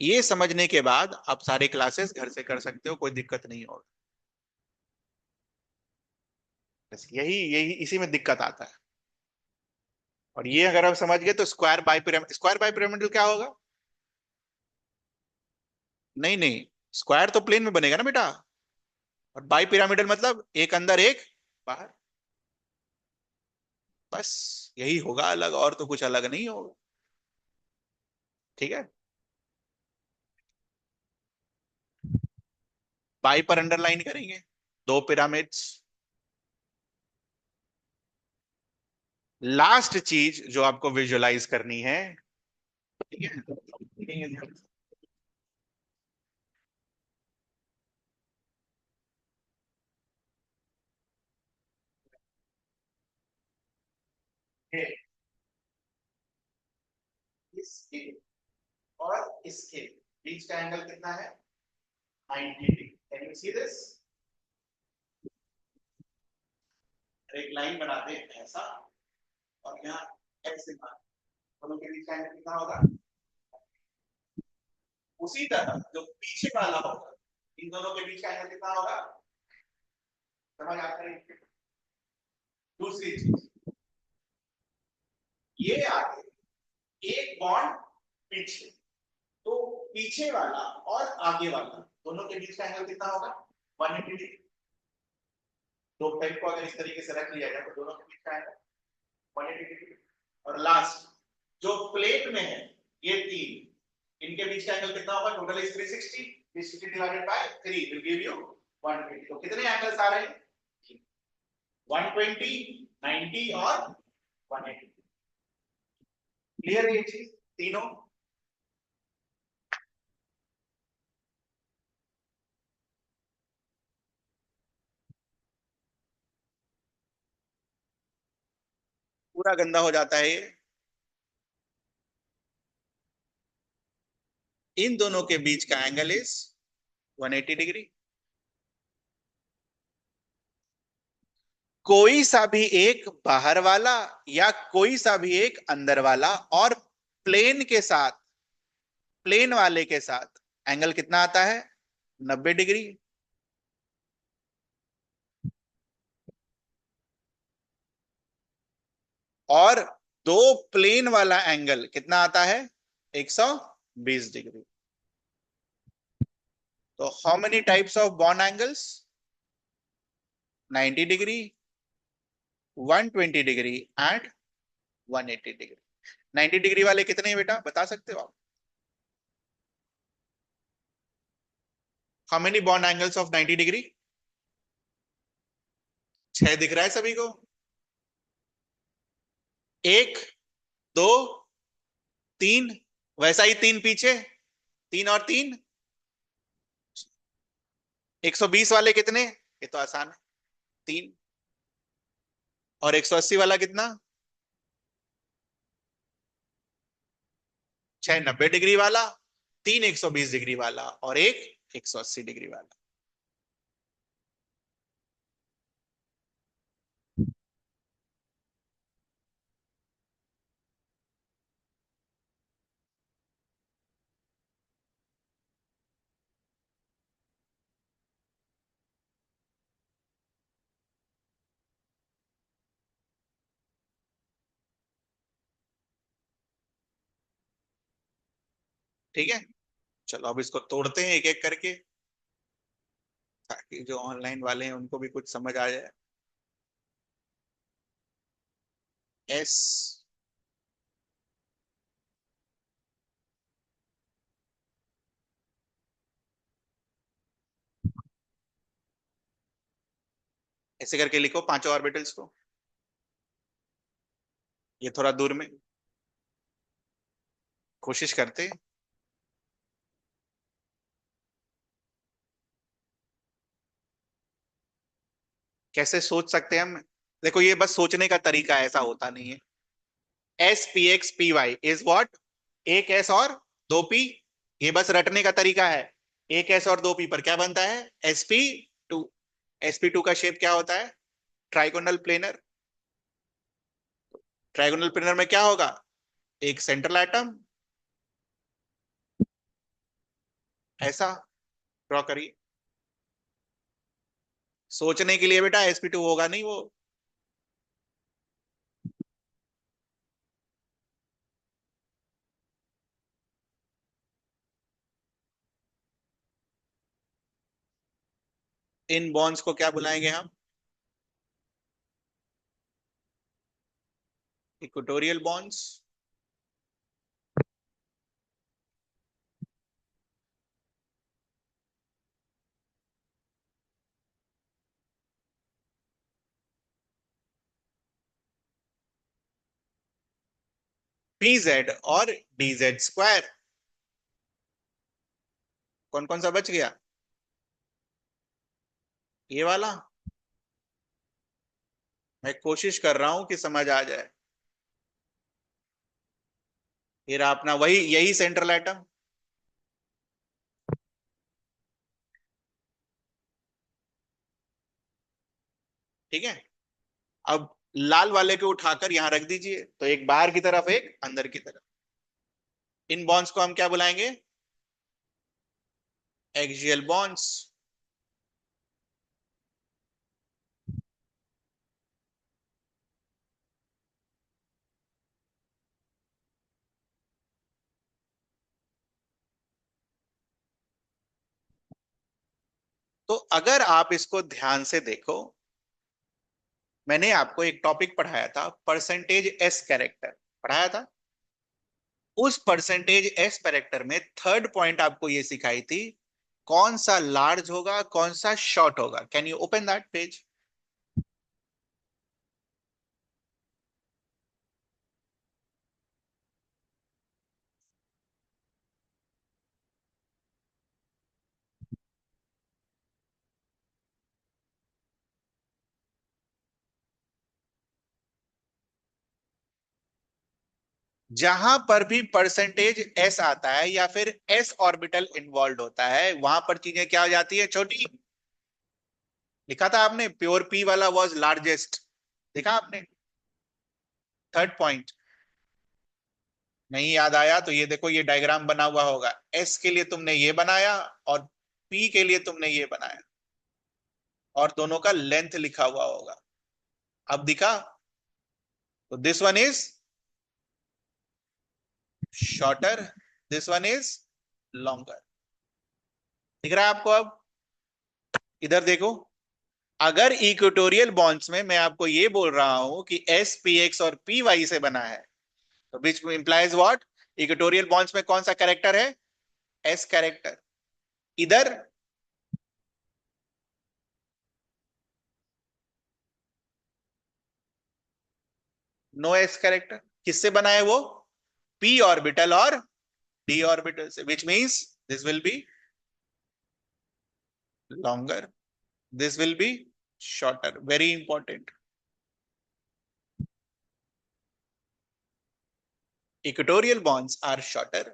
ये समझने के बाद आप सारे क्लासेस घर से कर सकते हो, कोई दिक्कत नहीं होगा। बस यही यही इसी में दिक्कत आता है। और ये अगर आप समझ गए तो square by pyramid, square by pyramid क्या होगा? नहीं नहीं, स्क्वायर तो प्लेन में बनेगा ना बेटा। और बाई पिरामिडल मतलब एक अंदर एक बाहर। बस यही होगा अलग, और तो कुछ अलग नहीं होगा। ठीक है। बाई पर अंडरलाइन करेंगे दो पिरामिड्स। लास्ट चीज जो आपको विजुअलाइज करनी है, ठीक है? इसके और इसके बीच का एंगल कितना है? 90 degree. Can you see this? एक लाइन बनाते हैं ऐसा, और यहाँ एक्स दिखा, दोनों के बीच का एंगल कितना होगा? उसी तरह जो पीछे वाला होगा, इन दोनों के बीच का एंगल कितना होगा? समझ आता है? दूसरी चीज, ये आगे एक बॉन्ड पीछे, तो पीछे वाला और आगे वाला दोनों के बीच का एंगल कितना होगा? 180 डिग्री। दो पेग को अगर इस तरीके से रख लिया जाए तो दोनों के बीच का एंगल 180 डिग्री। और लास्ट जो प्लेट में है, ये तीन, इनके बीच का एंगल कितना होगा? Total is 360, 360 divided by 3 will give you 120। तो कितने एंगल्स आ रहे हैं? 120, 90 और 180। क्लियर है ये चीज तीनों? पूरा गंदा हो जाता है ये। इन दोनों के बीच का एंगल इज 180 डिग्री। कोई सा भी एक बाहर वाला या कोई सा भी एक अंदर वाला, और प्लेन के साथ, प्लेन वाले के साथ एंगल कितना आता है? 90 डिग्री। और दो प्लेन वाला एंगल कितना आता है? 120 डिग्री। तो how many types of bond angles? 90 degree, 120 degree and 180 degree. 90 degree वाले कितने हैं बेटा, बता सकते हो आप? How many bond angles of 90 degree? 6 दिख रहा है सभी को? एक, दो, तीन, वैसा ही तीन पीछे, तीन और तीन, 120 वाले कितने? ये तो आसान है, तीन। और 180 वाला कितना? 6 90 डिग्री वाला, तीन 120 डिग्री वाला, और एक 180 डिग्री वाला। ठीक है, चलो अब इसको तोड़ते हैं एक एक करके, ताकि जो ऑनलाइन वाले हैं उनको भी कुछ समझ आ जाए। एस, ऐसे करके लिखो पांचों ऑर्बिटल्स को, ये थोड़ा दूर में, कोशिश करते हैं। कैसे सोच सकते हैं हम? देखो ये बस सोचने का तरीका है, ऐसा होता नहीं है। S P X P Y is what? एक एस और दो पी। ये बस रटने का तरीका है। एक एस और दो पी पर क्या बनता है? sp2। sp2 का शेप क्या होता है? Trigonal planar. ट्राइगोनल प्लेनर में क्या होगा? एक सेंट्रल एटम, ऐसा ड्रॉ करिए। सोचने के लिए बेटा, sp2 होगा नहीं वो। इन बॉन्ड्स को क्या बुलाएंगे हम? Equatorial bonds. पी जेड और डी जेड स्क्वायर। कौन कौन सा बच गया? ये वाला। मैं कोशिश कर रहा हूं कि समझ आ जाए। ये रहा अपना वही, यही सेंट्रल एटम। ठीक है, अब लाल वाले को उठाकर यहां रख दीजिए, तो एक बाहर की तरफ, एक अंदर की तरफ। इन बॉन्ड्स को हम क्या बुलाएंगे? Axial bonds. तो अगर आप इसको ध्यान से देखो, मैंने आपको एक टॉपिक पढ़ाया था, परसेंटेज एस कैरेक्टर पढ़ाया था। उस परसेंटेज एस कैरेक्टर में थर्ड पॉइंट आपको ये सिखाई थी, कौन सा लार्ज होगा, कौन सा शॉर्ट होगा। Can you open that page? जहां पर भी परसेंटेज एस आता है या फिर एस ऑर्बिटल इन्वॉल्व होता है, वहां पर चीजें क्या हो जाती है? छोटी। लिखा था आपने, प्योर पी वाला वाज लार्जेस्ट, देखा आपने? थर्ड पॉइंट नहीं याद आया तो ये देखो, ये डायग्राम बना हुआ होगा, एस के लिए तुमने ये बनाया और पी के लिए तुमने ये बनाया, और दोनों का लेंथ लिखा हुआ होगा। अब दिखा? तो this one is shorter, this one is longer. दिख रहा है आपको? अब इधर देखो, अगर इक्वेटोरियल बॉन्ड्स में मैं आपको ये बोल रहा हूं कि एस पी एक्स और पी वाई से बना है, तो which implies what? Equatorial bonds में कौन सा कैरेक्टर है? S character. इधर नो एस कैरेक्टर। किससे बना है वो? पी ऑर्बिटल और डी ऑर्बिटल से, which means this will be longer, this will be shorter. Very important. Equatorial bonds are shorter,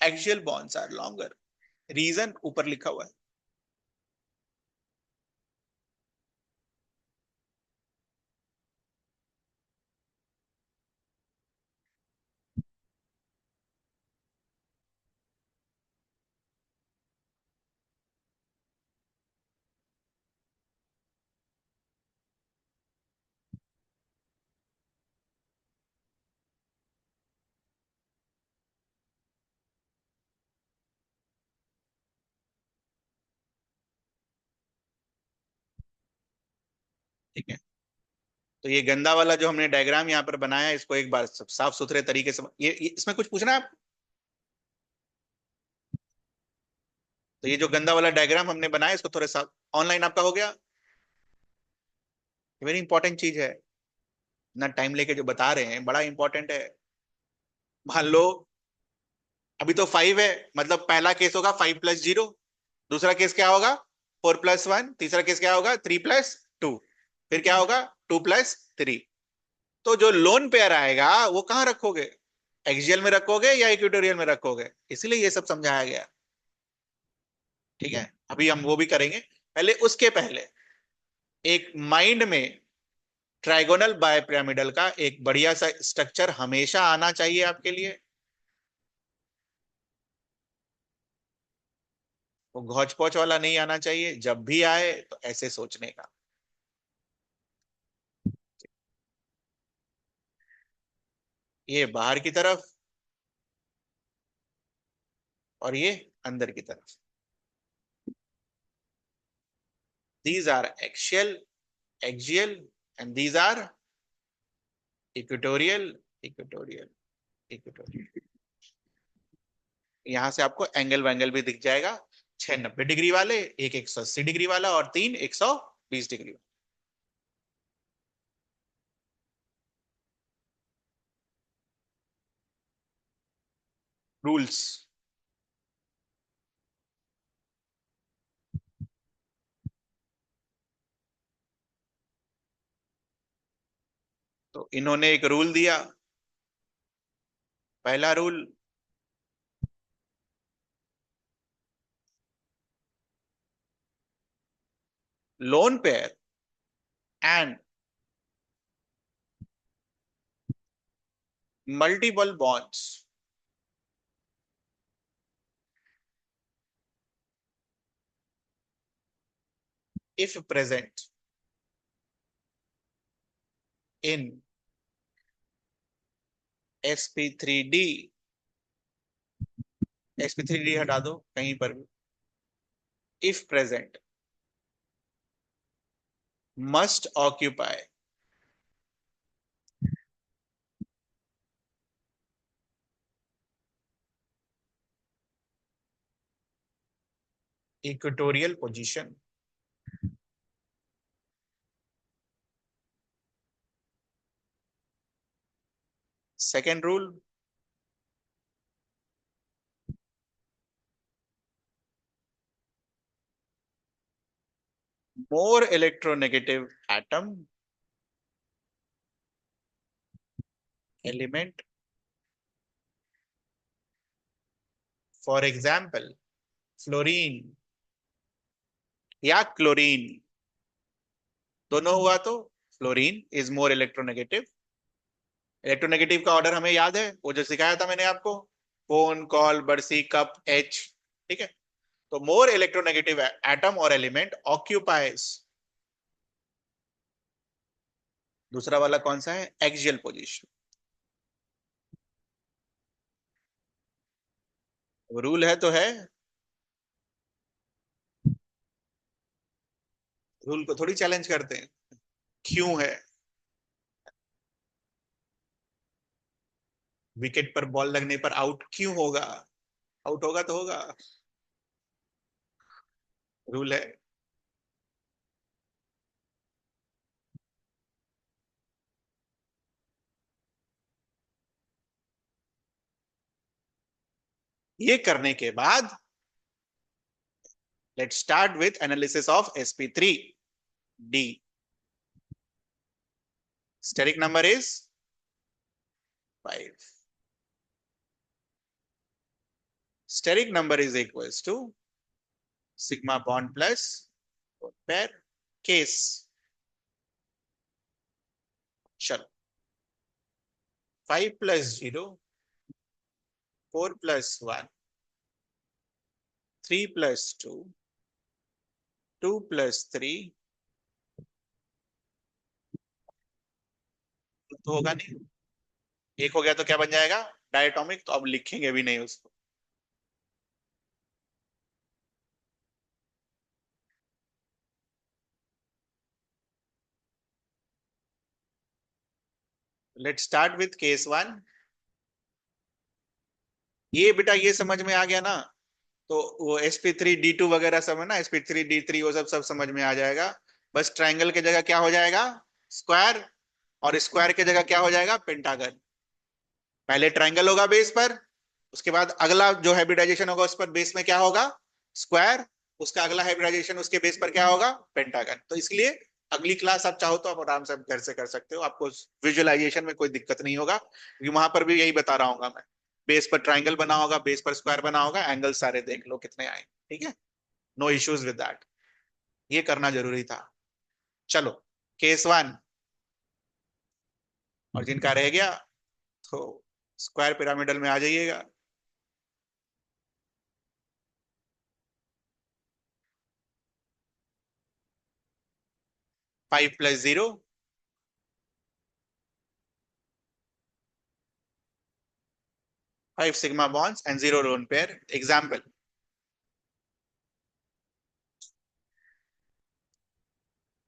axial bonds are longer. Reason ऊपर लिखा हुआ है। ठीक है, तो ये गंदा वाला जो हमने डायग्राम यहाँ पर बनाया है, इसको एक बार सब साफ सुथरे तरीके से, ये इसमें कुछ पूछना है आप? तो ये जो गंदा वाला डायग्राम हमने बनाया, इसको थोड़ा सा ऑनलाइन आपका हो गया? वेरी इंपॉर्टेंट चीज है ना, टाइम लेके जो बता रहे हैं बड़ा इंपॉर्टेंट है। मान लो अभी तो 5 है, मतलब पहला केस होगा 5 + 0, दूसरा केस क्या होगा 4 + 1, तीसरा केस क्या होगा 3 + 2, फिर क्या होगा 2 + 3। तो जो लोन पेयर आएगा वो कहाँ रखोगे? एक्सियल में रखोगे या इक्वेटोरियल में रखोगे? इसीलिए ये सब समझाया गया। ठीक है, अभी हम वो भी करेंगे। पहले उसके पहले एक माइंड में ट्राइगोनल बायपिरामिडल का एक बढ़िया सा स्ट्रक्चर हमेशा आना चाहिए आपके लिए। वो घौच पौच वाला नहीं आना चाहिए, जब भी आए तो ऐसे सोचने का। ये बाहर की तरफ और ये अंदर की तरफ। These are axial, axial, and these are equatorial, equatorial, equatorial. यहां से आपको एंगल वैंगल भी दिख जाएगा, 6 90 डिग्री वाले, एक 180 डिग्री वाला, और तीन 120 डिग्री। रूल्स। तो इन्होंने एक रूल दिया। पहला rule, loan pair and multiple bonds if present in sp3d, sp3d हटा दो कहीं पर भी, if present must occupy equatorial position. Second rule, more electronegative atom element, for example fluorine या क्लोरीन, दोनों हुआ तो fluorine is more electronegative. Electronegative का ऑर्डर हमें याद है, वो जो सिखाया था मैंने आपको, फोन, कॉल, बर्सी, कप, एच। ठीक है, तो मोर इलेक्ट्रोनेगेटिव एटम और एलिमेंट ऑक्यूपाइज, दूसरा वाला कौन सा है, एक्सियल पोजीशन। रूल है तो है, रूल को थोड़ी चैलेंज करते हैं। क्यों है? विकेट पर बॉल लगने पर आउट क्यों होगा? आउट होगा तो होगा, रूल है। ये करने के बाद let start with analysis of sp3 D. Steric number is 5। Steric number is equals to sigma bond plus pair case. चलो, 5 + 0, 4 + 1, 3 + 2, 2 + 3, तो होगा नहीं। एक हो गया तो क्या बन जाएगा, डायटोमिक, तो अब लिखेंगे भी नहीं उसको। Late start with case 1। ये बेटा ये समझ में आ गया ना, तो वो sp3d2 वगैरह सब है ना, sp3d3 वो सब सब समझ में आ जाएगा। बस ट्रायंगल की जगह क्या हो जाएगा, स्क्वायर, और स्क्वायर की जगह क्या हो जाएगा, पेंटागन। पहले ट्रायंगल होगा बेस पर, उसके बाद अगला जो हाइब्रिडाइजेशन होगा उस पर बेस में क्या होगा, स्क्वायर, उसका अगला हाइब्रिडाइजेशन उसके बेस पर क्या होगा, पेंटागन। तो इसलिए अगली क्लास आप चाहो तो आप आराम से घर से कर सकते हो, आपको विजुअलाइजेशन में कोई दिक्कत नहीं होगा, क्योंकि वहां पर भी यही बता रहा हूँ मैं। बेस पर ट्राइंगल बना होगा, बेस पर स्क्वायर बना होगा, एंगल सारे देख लो कितने आए। ठीक है, नो इश्यूज विद दैट। ये करना जरूरी था। चलो, केस 1, और जिनका रह गया तो स्क्वायर पिरामिडल में आ जाइएगा। 5 + 0, 5 sigma bonds and 0 lone pair. Example,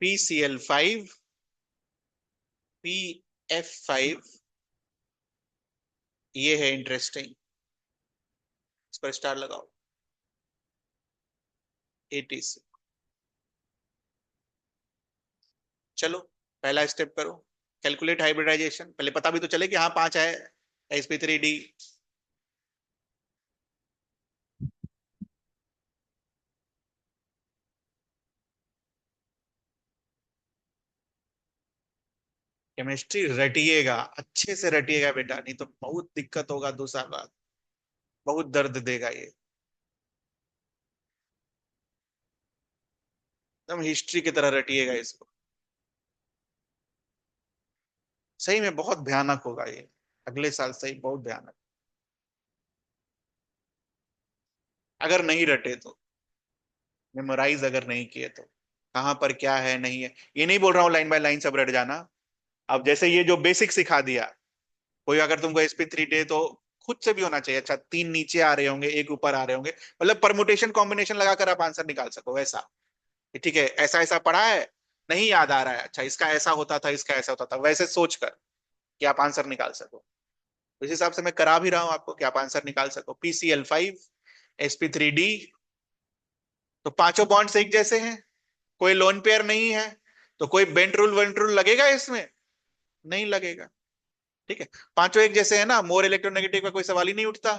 PCl5, PF5, ये है इंटरेस्टिंग, इस पर स्टार लगाओ। ATC। चलो, पहला स्टेप करो, कैलकुलेट हाइब्रिडाइजेशन। पहले पता भी तो चले कि हाँ 5 है, sp3d। केमिस्ट्री रटिएगा, अच्छे से रटिएगा बेटा, नहीं तो बहुत दिक्कत होगा 2 साल बाद, बहुत दर्द देगा ये। एकदम हिस्ट्री की तरह रटिएगा इसको, सही में बहुत भयानक होगा ये, अगले साल सही बहुत भयानक, अगर नहीं रटे तो, मेमोराइज अगर नहीं किए तो। कहाँ पर क्या है नहीं है, ये नहीं बोल रहा हूँ लाइन बाय लाइन सब रट जाना। अब जैसे ये जो बेसिक सिखा दिया, कोई अगर तुमको sp3 दे तो खुद से भी होना चाहिए, अच्छा 3 नीचे आ रहे होंगे, एक ऊपर आ रहे होंगे, मतलब परमुटेशन कॉम्बिनेशन लगाकर आप आंसर निकाल सको वैसा, कि ठीक है ऐसा ऐसा पढ़ा है, नहीं याद आ रहा है, अच्छा इसका ऐसा होता था, इसका ऐसा होता था, वैसे सोच कर कि आप आंसर निकाल सको। इस हिसाब से मैं करा भी रहा हूं आपको कि आप आंसर निकाल सको। PCl5, sp3d, तो पांचों बॉन्ड्स एक जैसे हैं, कोई लोन पेयर नहीं है, तो कोई बेंट रूल वेंट रूल लगेगा इसमें, नहीं लगेगा। ठीक है, पांचों एक जैसे है ना, मोर इलेक्ट्रोनेगेटिव का कोई सवाल ही नहीं उठता।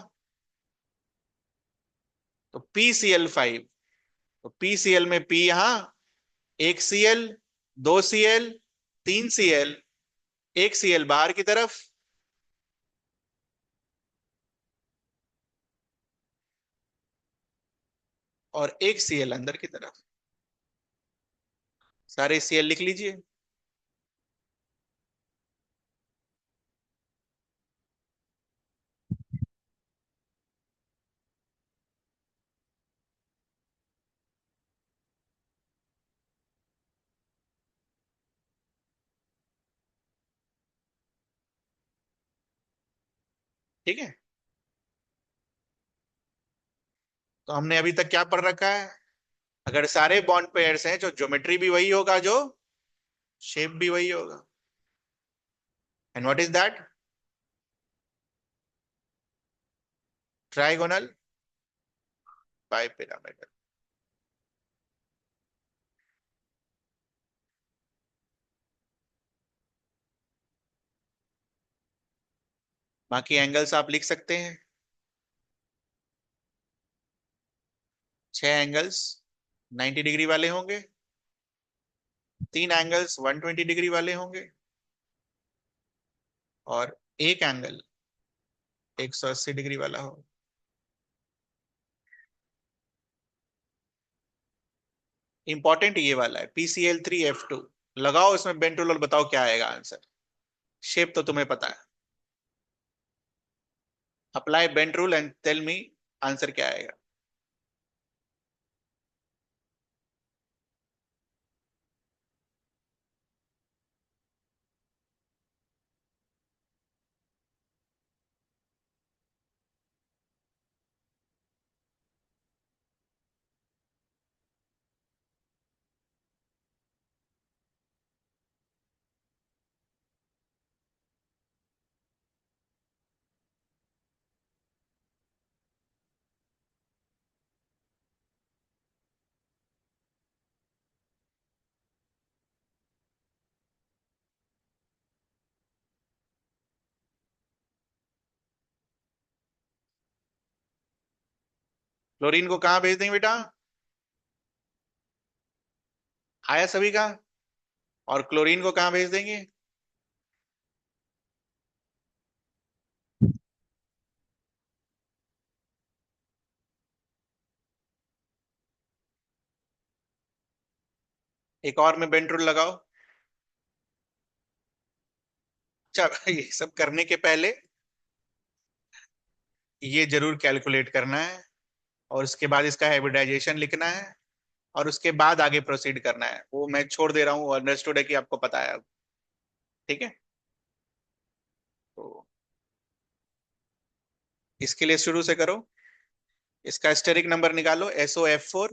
तो PCl5, तो PCl में P यहां, एक Cl, 2 Cl, 3 Cl, एक Cl बाहर की तरफ, और एक Cl अंदर की तरफ। सारे Cl लिख लीजिए। ठीक है, तो हमने अभी तक क्या पढ़ रखा है? अगर सारे बॉन्ड पेयर्स हैं, जो ज्योमेट्री भी वही होगा, जो शेप भी वही होगा। And what is that? Trigonal bipyramidal. बाकी एंगल्स आप लिख सकते हैं। 6 एंगल्स 90 डिग्री वाले होंगे, 3 एंगल्स 120 डिग्री वाले होंगे, और एक एंगल 180 डिग्री वाला हो। इंपॉर्टेंट ये वाला है, PCl3F2। लगाओ इसमें बेंट रूल और बताओ क्या आएगा आंसर। शेप तो तुम्हें पता है। Apply Bent rule and tell me answer क्या आएगा। क्लोरीन को कहाँ भेज देंगे बेटा? आया सभी का? और क्लोरीन को कहाँ भेज देंगे? एक और में बेंट रूल लगाओ। अच्छा, ये सब करने के पहले ये जरूर कैलकुलेट करना है, और उसके बाद इसका हाइब्रिडाइजेशन लिखना है, और उसके बाद आगे प्रोसीड करना है। वो मैं छोड़ दे रहा हूँ, अंडरस्टूड है कि आपको पता है अब। ठीक है, तो इसके लिए शुरू से करो। इसका स्टेरिक नंबर निकालो, SOF4।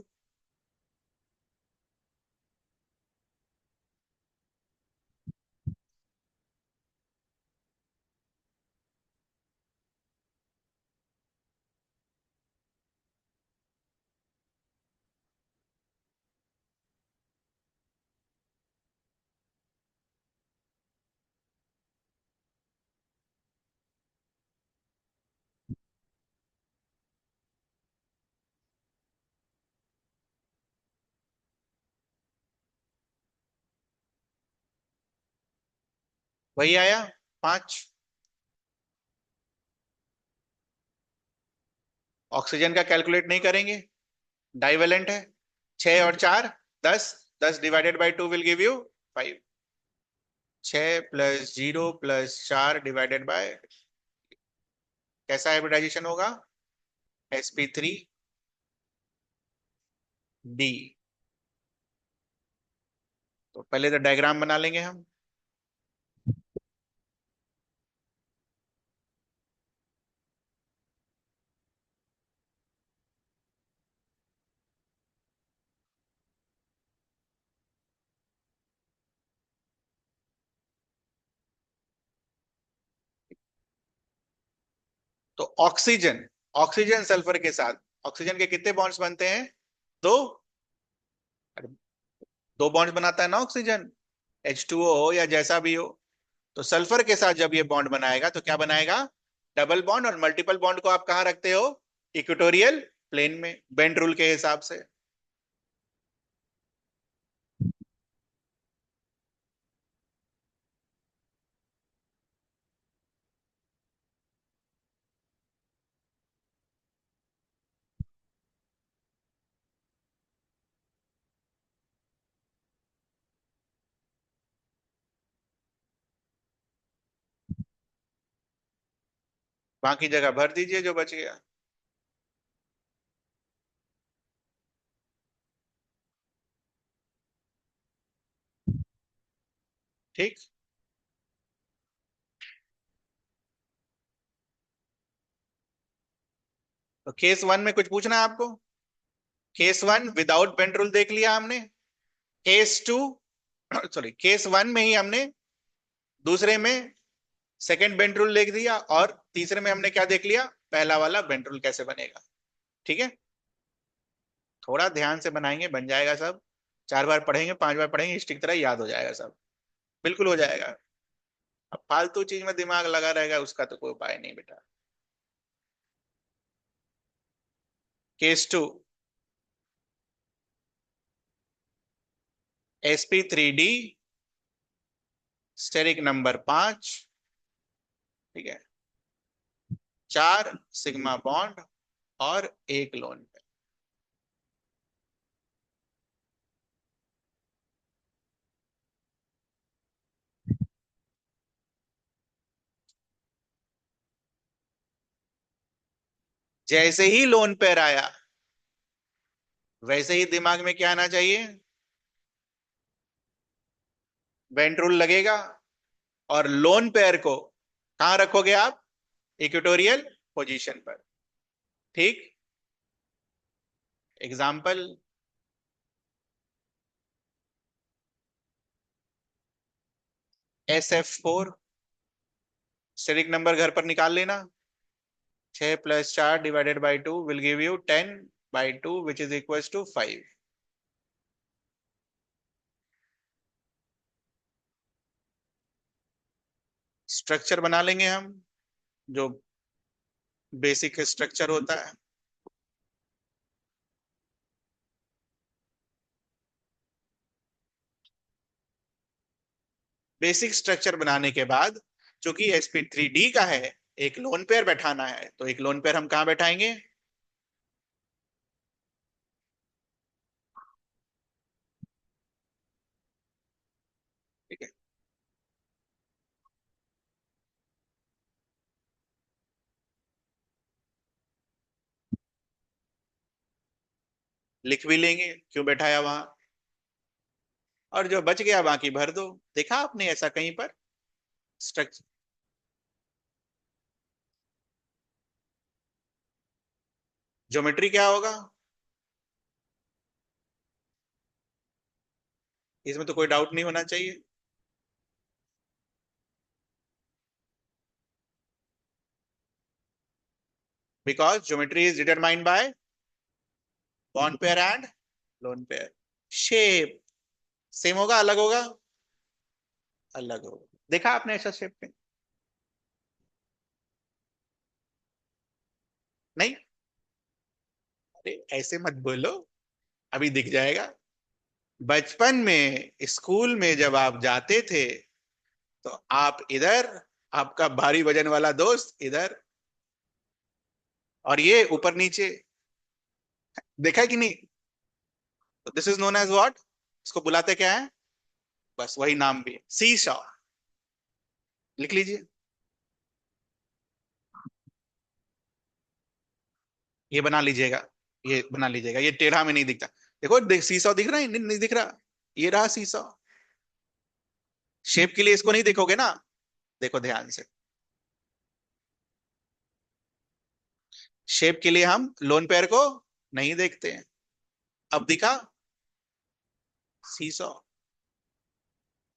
वही आया, 5। ऑक्सीजन का कैलकुलेट नहीं करेंगे, डाइवेलेंट है। 6 और 4 10, 10 divided by 2 will give you 5। 6 + 0 + 4 divided by, कैसा हाइब्रिडाइजेशन होगा? sp3d। तो पहले तो डायग्राम बना लेंगे हम। तो ऑक्सीजन, ऑक्सीजन सल्फर के साथ, ऑक्सीजन के कितने बॉन्ड्स बनते हैं? 2। अरे, 2 बॉन्ड्स बनाता है ना ऑक्सीजन, H2O हो या जैसा भी हो। तो सल्फर के साथ जब ये बॉन्ड बनाएगा तो क्या बनाएगा? Double bond. और मल्टीपल बॉन्ड को आप कहाँ रखते हो? इक्वेटोरियल प्लेन में, बेंट रूल के हिसाब से। बाकी जगह भर दीजिए जो बच गया। ठीक। तो केस वन में कुछ पूछना है आपको? Case one without Bent rule देख लिया हमने। Case two sorry, case one में ही हमने दूसरे में सेकंड बेंड रूल लिख दिया, और तीसरे में हमने क्या देख लिया, पहला वाला बेंड रूल कैसे बनेगा। ठीक है। थोड़ा ध्यान से बनाएंगे बन जाएगा सब। 4 बार पढ़ेंगे, 5 बार पढ़ेंगे, हिस्ट्री की तरह याद हो जाएगा सब। बिल्कुल हो जाएगा। अब फालतू चीज में दिमाग लगा रहेगा उसका तो कोई उपाय नहीं बेटा। Case two, sp3d, steric number 5। ठीक है। 4 सिग्मा बॉन्ड और एक लोन पे। जैसे ही लोन पेयर आया, वैसे ही दिमाग में क्या आना चाहिए, बेंड रूल लगेगा। और लोन पेयर को कहां रखोगे आप, इक्वेटोरियल पोजीशन पर। ठीक। एग्जाम्पल, SF4, स्टेरिक नंबर घर पर निकाल लेना। 6 + 4 ÷ 2 will give you 10/2 which is equal to 5। Structure बना लेंगे हम, जो बेसिक स्ट्रक्चर होता है। बेसिक स्ट्रक्चर बनाने के बाद, चूंकि sp3d का है, एक लोन पेयर बैठाना है, तो एक लोन पेयर हम कहां बैठाएंगे, ठीक है। लिख भी लेंगे क्यों बैठाया वहां, और जो बच गया बाकी भर दो। देखा आपने ऐसा कहीं पर स्ट्रक्चर? ज्योमेट्री क्या होगा, इसमें तो कोई डाउट नहीं होना चाहिए। Because geometry is determined by bond pair and lone pair. Shape same होगा अलग होगा, अलग होगा। देखा आपने ऐसा शेप में? नहीं, अरे ऐसे मत बोलो, अभी दिख जाएगा। बचपन में स्कूल में जब आप जाते थे, तो आप इधर, आपका भारी वजन वाला दोस्त इधर, और ये ऊपर नीचे। देखा है कि नहीं? तो this is known as what, इसको बुलाते क्या है, बस वही नाम भी है, सी शॉ। लिख लीजिए। ये बना लीजिएगा, ये बना लीजिएगा, ये टेढ़ा में नहीं दिखता। देखो सीसॉ दिख रहा है, नहीं, नहीं दिख रहा। ये रहा सीसॉ। शेप के लिए इसको नहीं देखोगे ना, देखो ध्यान से। शेप के लिए हम लोन पेयर को नहीं देखते हैं। अब दिखा सीसॉ।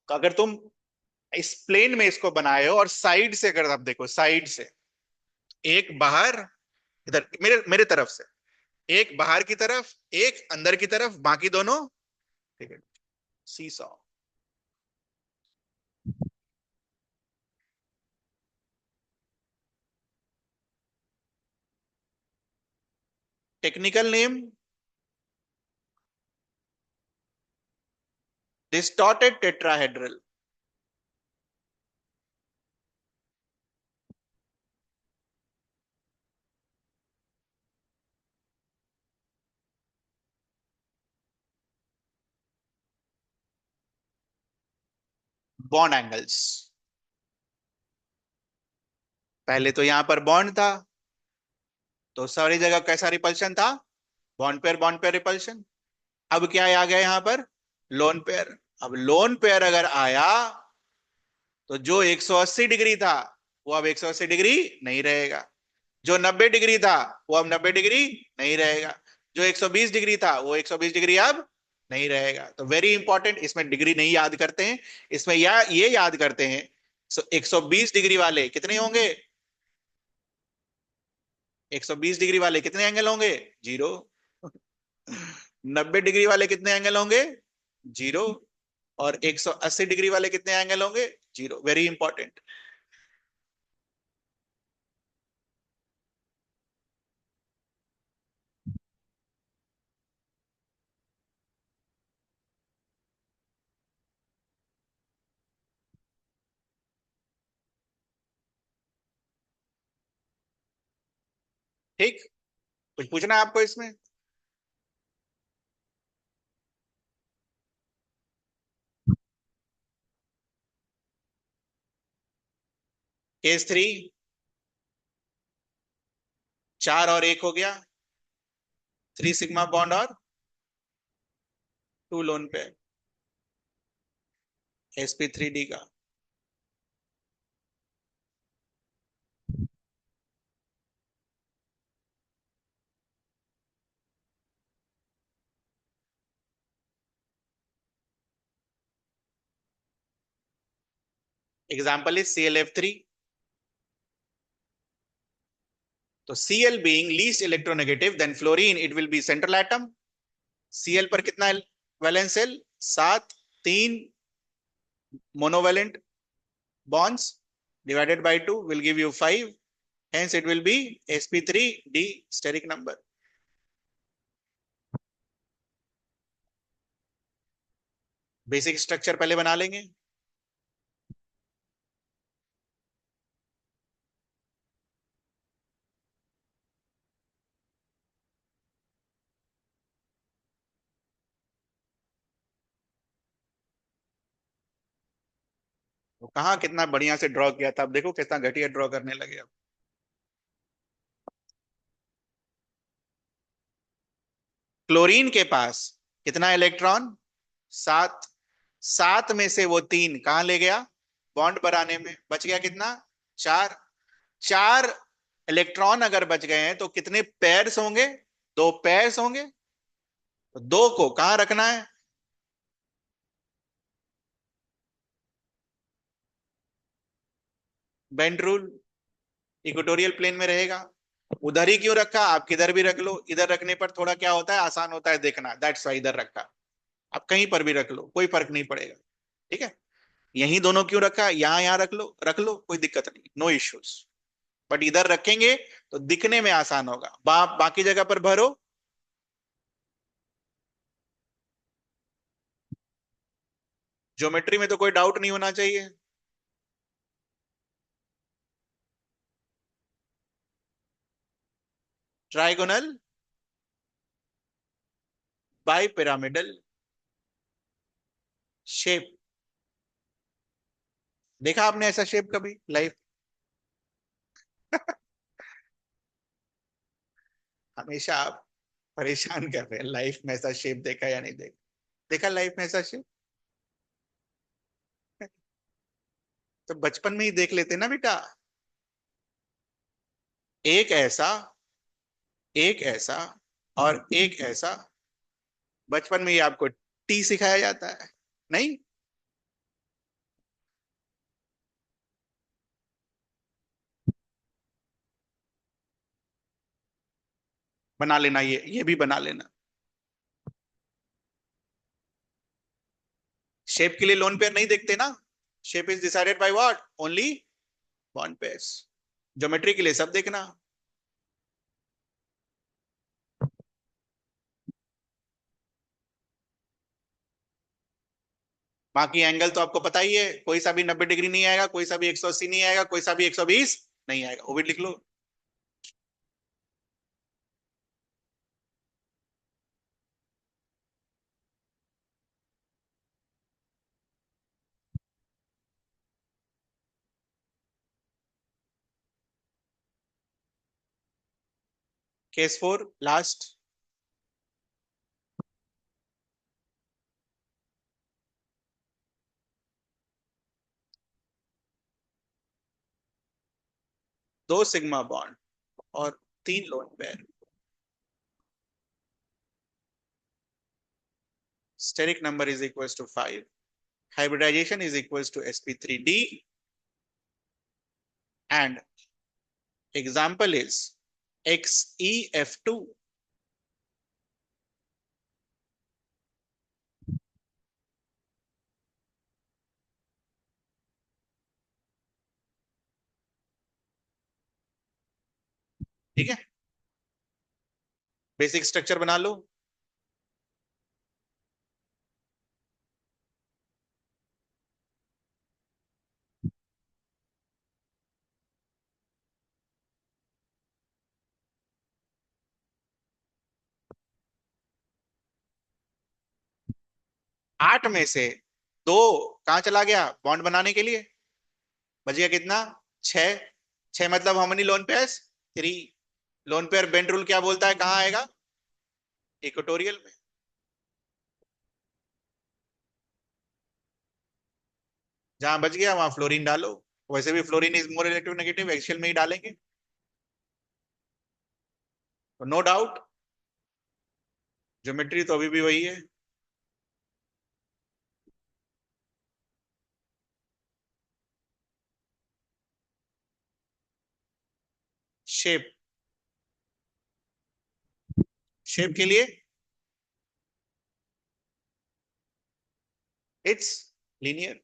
तो अगर तुम इस प्लेन में इसको बनाए हो और साइड से अगर आप देखो, साइड से, एक बाहर, इधर मेरे मेरे तरफ से, एक बाहर की तरफ, एक अंदर की तरफ, बाकी दोनों, ठीक है, seesaw. Technical name, distorted tetrahedral. Bond angles. पहले तो यहां पर बॉन्ड था, तो सारी जगह कैसा रिपल्शन था? Bond pair repulsion. अब क्या आ गया यहां पर? Lone pair. अब लोन पेयर अगर आया तो जो 180 डिग्री था वो अब 180 डिग्री नहीं रहेगा, जो 90 डिग्री था वो अब 90 डिग्री नहीं रहेगा, जो 120 डिग्री था वो 120 डिग्री अब नहीं रहेगा। तो वेरी इंपॉर्टेंट, इसमें डिग्री नहीं याद करते हैं, इसमें या ये याद करते हैं। 120 डिग्री वाले कितने होंगे? 120 डिग्री वाले कितने एंगल होंगे? जीरो। 90 डिग्री वाले कितने एंगल होंगे? जीरो। और 180 डिग्री वाले कितने एंगल होंगे? जीरो। Very important. ठीक। कुछ पूछना है आपको इसमें? केस थ्री, 4 और 1 हो गया, 3 सिग्मा बॉन्ड और 2 लोन पे, sp3d का। Example is ClF3। तो Cl being least electronegative than fluorine, it will be central atom. Cl पर कितना valence shell? 7। 3 monovalent bonds divided by 2 will give you 5. Hence it will be sp3d steric number. Basic structure पहले बना लेंगे। तो कहाँ कितना बढ़िया से ड्रॉ किया था, अब देखो कितना घटिया ड्रॉ करने लगे अब। क्लोरीन के पास कितना इलेक्ट्रॉन? 7। 7 में से वो 3 कहां ले गया? बॉन्ड बनाने में। बच गया कितना? 4। 4 इलेक्ट्रॉन अगर बच गए हैं तो कितने पेयर्स होंगे? 2 पेयर्स होंगे। तो 2 को कहां रखना है? Bend rule. इक्वेटोरियल प्लेन में रहेगा। उधर ही क्यों रखा? आप किधर भी रख लो, इधर रखने पर थोड़ा क्या होता है, आसान होता है देखना, दैट्स वाई इधर रखा। आप कहीं पर भी रख लो, कोई फर्क नहीं पड़ेगा। ठीक है। यही दोनों क्यों रखा? यहाँ यहाँ रख लो, रख लो, कोई दिक्कत नहीं, नो इश्यूज। बट इधर रखेंगे तो दिखने में आसान होगा, बाकी जगह पर भरो। ज्योमेट्री में तो कोई डाउट नहीं होना चाहिए। Trigonal bi pyramidal shape. देखा आपने ऐसा शेप कभी लाइफ? हमेशा आप परेशान कर रहे हैं, लाइफ में ऐसा शेप देखा या नहीं देखा? देखा लाइफ में ऐसा शेप? तो बचपन में ही देख लेते ना बेटा। एक ऐसा, एक ऐसा और एक ऐसा। बचपन में ही आपको टी सिखाया जाता है? नहीं। बना लेना, ये भी बना लेना। शेप के लिए लोन पेयर नहीं देखते ना। Shape is decided by what? Only bond pairs. Geometry के लिए सब देखना। बाकी एंगल तो आपको पता ही है, कोई सा भी 90 डिग्री नहीं आएगा, कोई सा भी 180 नहीं आएगा, कोई सा भी 120 नहीं आएगा, वो भी लिख लो। Case 4 last. दो सिग्मा बॉन्ड और 3 lone pair. steric number is equals to 5, hybridization is equals to sp3d, and example is xef2। ठीक है, बेसिक स्ट्रक्चर बना लो। आठ में से दो कहां चला गया बॉन्ड बनाने के लिए, बच गया कितना, छह। छह मतलब how many lone pairs, 3। Lone pair bend rule क्या बोलता है, कहां आएगा, इक्वेटोरियल में। जहां बच गया वहां फ्लोरीन डालो। वैसे भी fluorine is more electro negative, axial में ही डालेंगे, तो नो डाउट ज्योमेट्री तो अभी भी वही है। शेप, शेप के लिए इट्स लीनियर।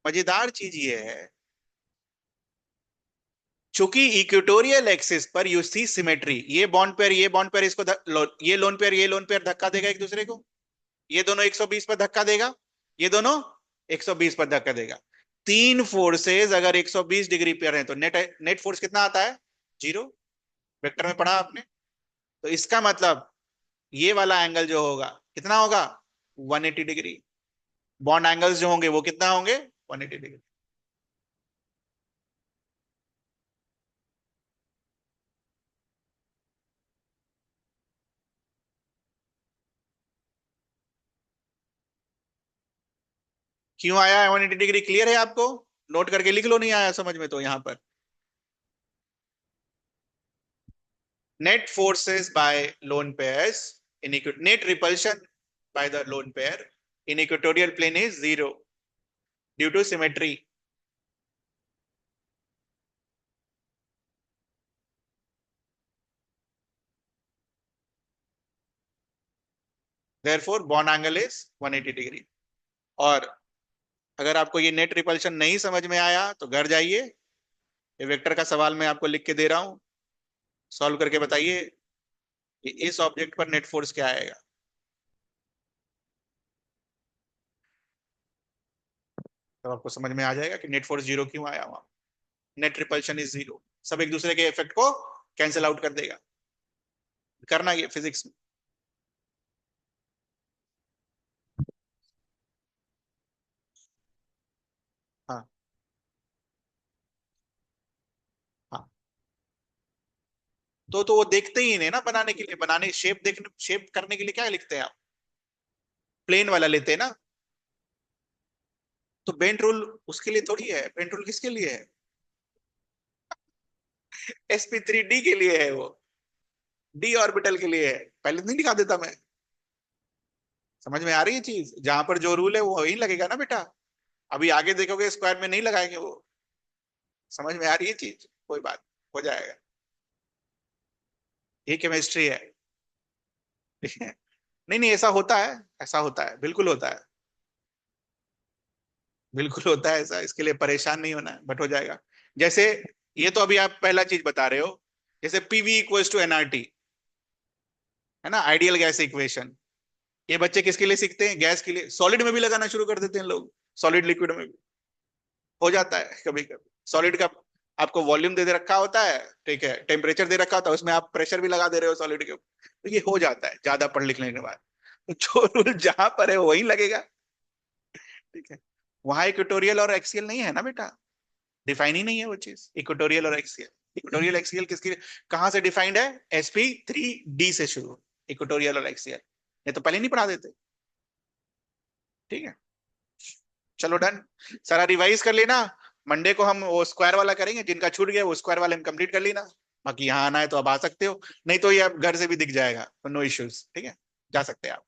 मजेदार चीज ये है, चूंकि इक्वेटोरियल एक्सिस पर यू सी सिमेट्री, ये बॉन्ड पेयर ये बॉन्ड पेयर इसको ये लोन पेयर ये लोन पेयर धक्का देगा एक दूसरे को, ये दोनों 120 पर धक्का देगा, ये दोनों 120 पर धक्का देगा। तीन फोर्सेस अगर 120 डिग्री पर हैं तो नेट नेट फोर्स कितना आता है, 0। वेक्टर में पढ़ा आपने। तो इसका मतलब ये वाला एंगल जो होगा कितना होगा, 180 डिग्री। बॉन्ड एंगल्स जो होंगे वो कितना होंगे, 180 डिग्री। क्यों आया है 180 डिग्री, क्लियर है आपको, नोट करके लिख लो, नहीं आया समझ में तो यहां पर। Net forces by lone pairs in net repulsion by the lone pair in equatorial plane is 0 due to symmetry. Therefore bond angle is 180 degree. और अगर आपको ये नेट रिपल्शन नहीं समझ में आया तो घर जाइए, ये वेक्टर का सवाल मैं आपको लिख के दे रहा हूं, सॉल्व करके बताइए कि इस ऑब्जेक्ट पर नेट फोर्स क्या आएगा। तो आपको समझ में आ जाएगा कि नेट फोर्स 0 क्यों आया वहां। नेट रिपल्शन इज 0, सब एक दूसरे के इफेक्ट को कैंसिल आउट कर देगा। करना ये फिजिक्स में। हाँ हाँ, तो वो देखते ही नहीं ना बनाने के लिए, बनाने शेप देखने शेप करने के लिए क्या लिखते हैं आप, प्लेन वाला लेते हैं ना। तो बेंट रूल उसके लिए थोड़ी है, बेंट रूल किसके लिए है, sp3d के लिए है वो, डी ऑर्बिटल के लिए है। पहले नहीं दिखा देता मैं। समझ में आ रही है चीज, जहां पर जो रूल है वो वही लगेगा ना बेटा। अभी आगे देखोगे स्क्वायर में नहीं लगाएंगे वो। समझ में आ रही है चीज, कोई बात, हो जाएगा। ये केमिस्ट्री है। नहीं नहीं, ऐसा होता है, ऐसा होता है, बिल्कुल होता है, बिल्कुल होता है ऐसा, इसके लिए परेशान नहीं होना है, बट हो जाएगा। जैसे ये तो अभी आप पहला चीज बता रहे हो, जैसे पीवी इक्वल्स टू एनआरटी, है ना, आइडियल गैस इक्वेशन। ये बच्चे किसके लिए सीखते हैं, गैस के लिए। सॉलिड में भी लगाना शुरू कर देते हैं लोग, सॉलिड लिक्विड में भी हो जाता है कभी कभी। सॉलिड का आपको वॉल्यूम दे रखा होता है, ठीक है, टेम्परेचर दे रखा होता है, उसमें आप प्रेशर भी लगा दे रहे हो सॉलिड के ऊपर, तो ये हो जाता है ज्यादा पढ़ लिखने के बाद। तो जो रूल जहां पर है वही लगेगा, ठीक है। वहां इक्वेटोरियल और एक्सियल नहीं है ना बेटा, डिफाइन ही नहीं है वो चीज, इक्वेटोरियल और एक्सियल। इक्वेटोरियल एक्सियल किसकी, कहां से डिफाइंड है, sp3d से शुरू, इक्वेटोरियल और एक्सियल, ये तो पहले नहीं पढ़ा देते, ठीक है। चलो डन, सारा रिवाइज कर लेना। मंडे को हम वो स्क्वायर वाला करेंगे, जिनका छूट गया वो स्क्वायर वाले हम कंप्लीट कर लेना। बाकी यहाँ आना है तो अब आ सकते हो, नहीं तो ये अब घर से भी दिख जाएगा, तो नो इश्यूज, ठीक है, जा सकते हैं आप।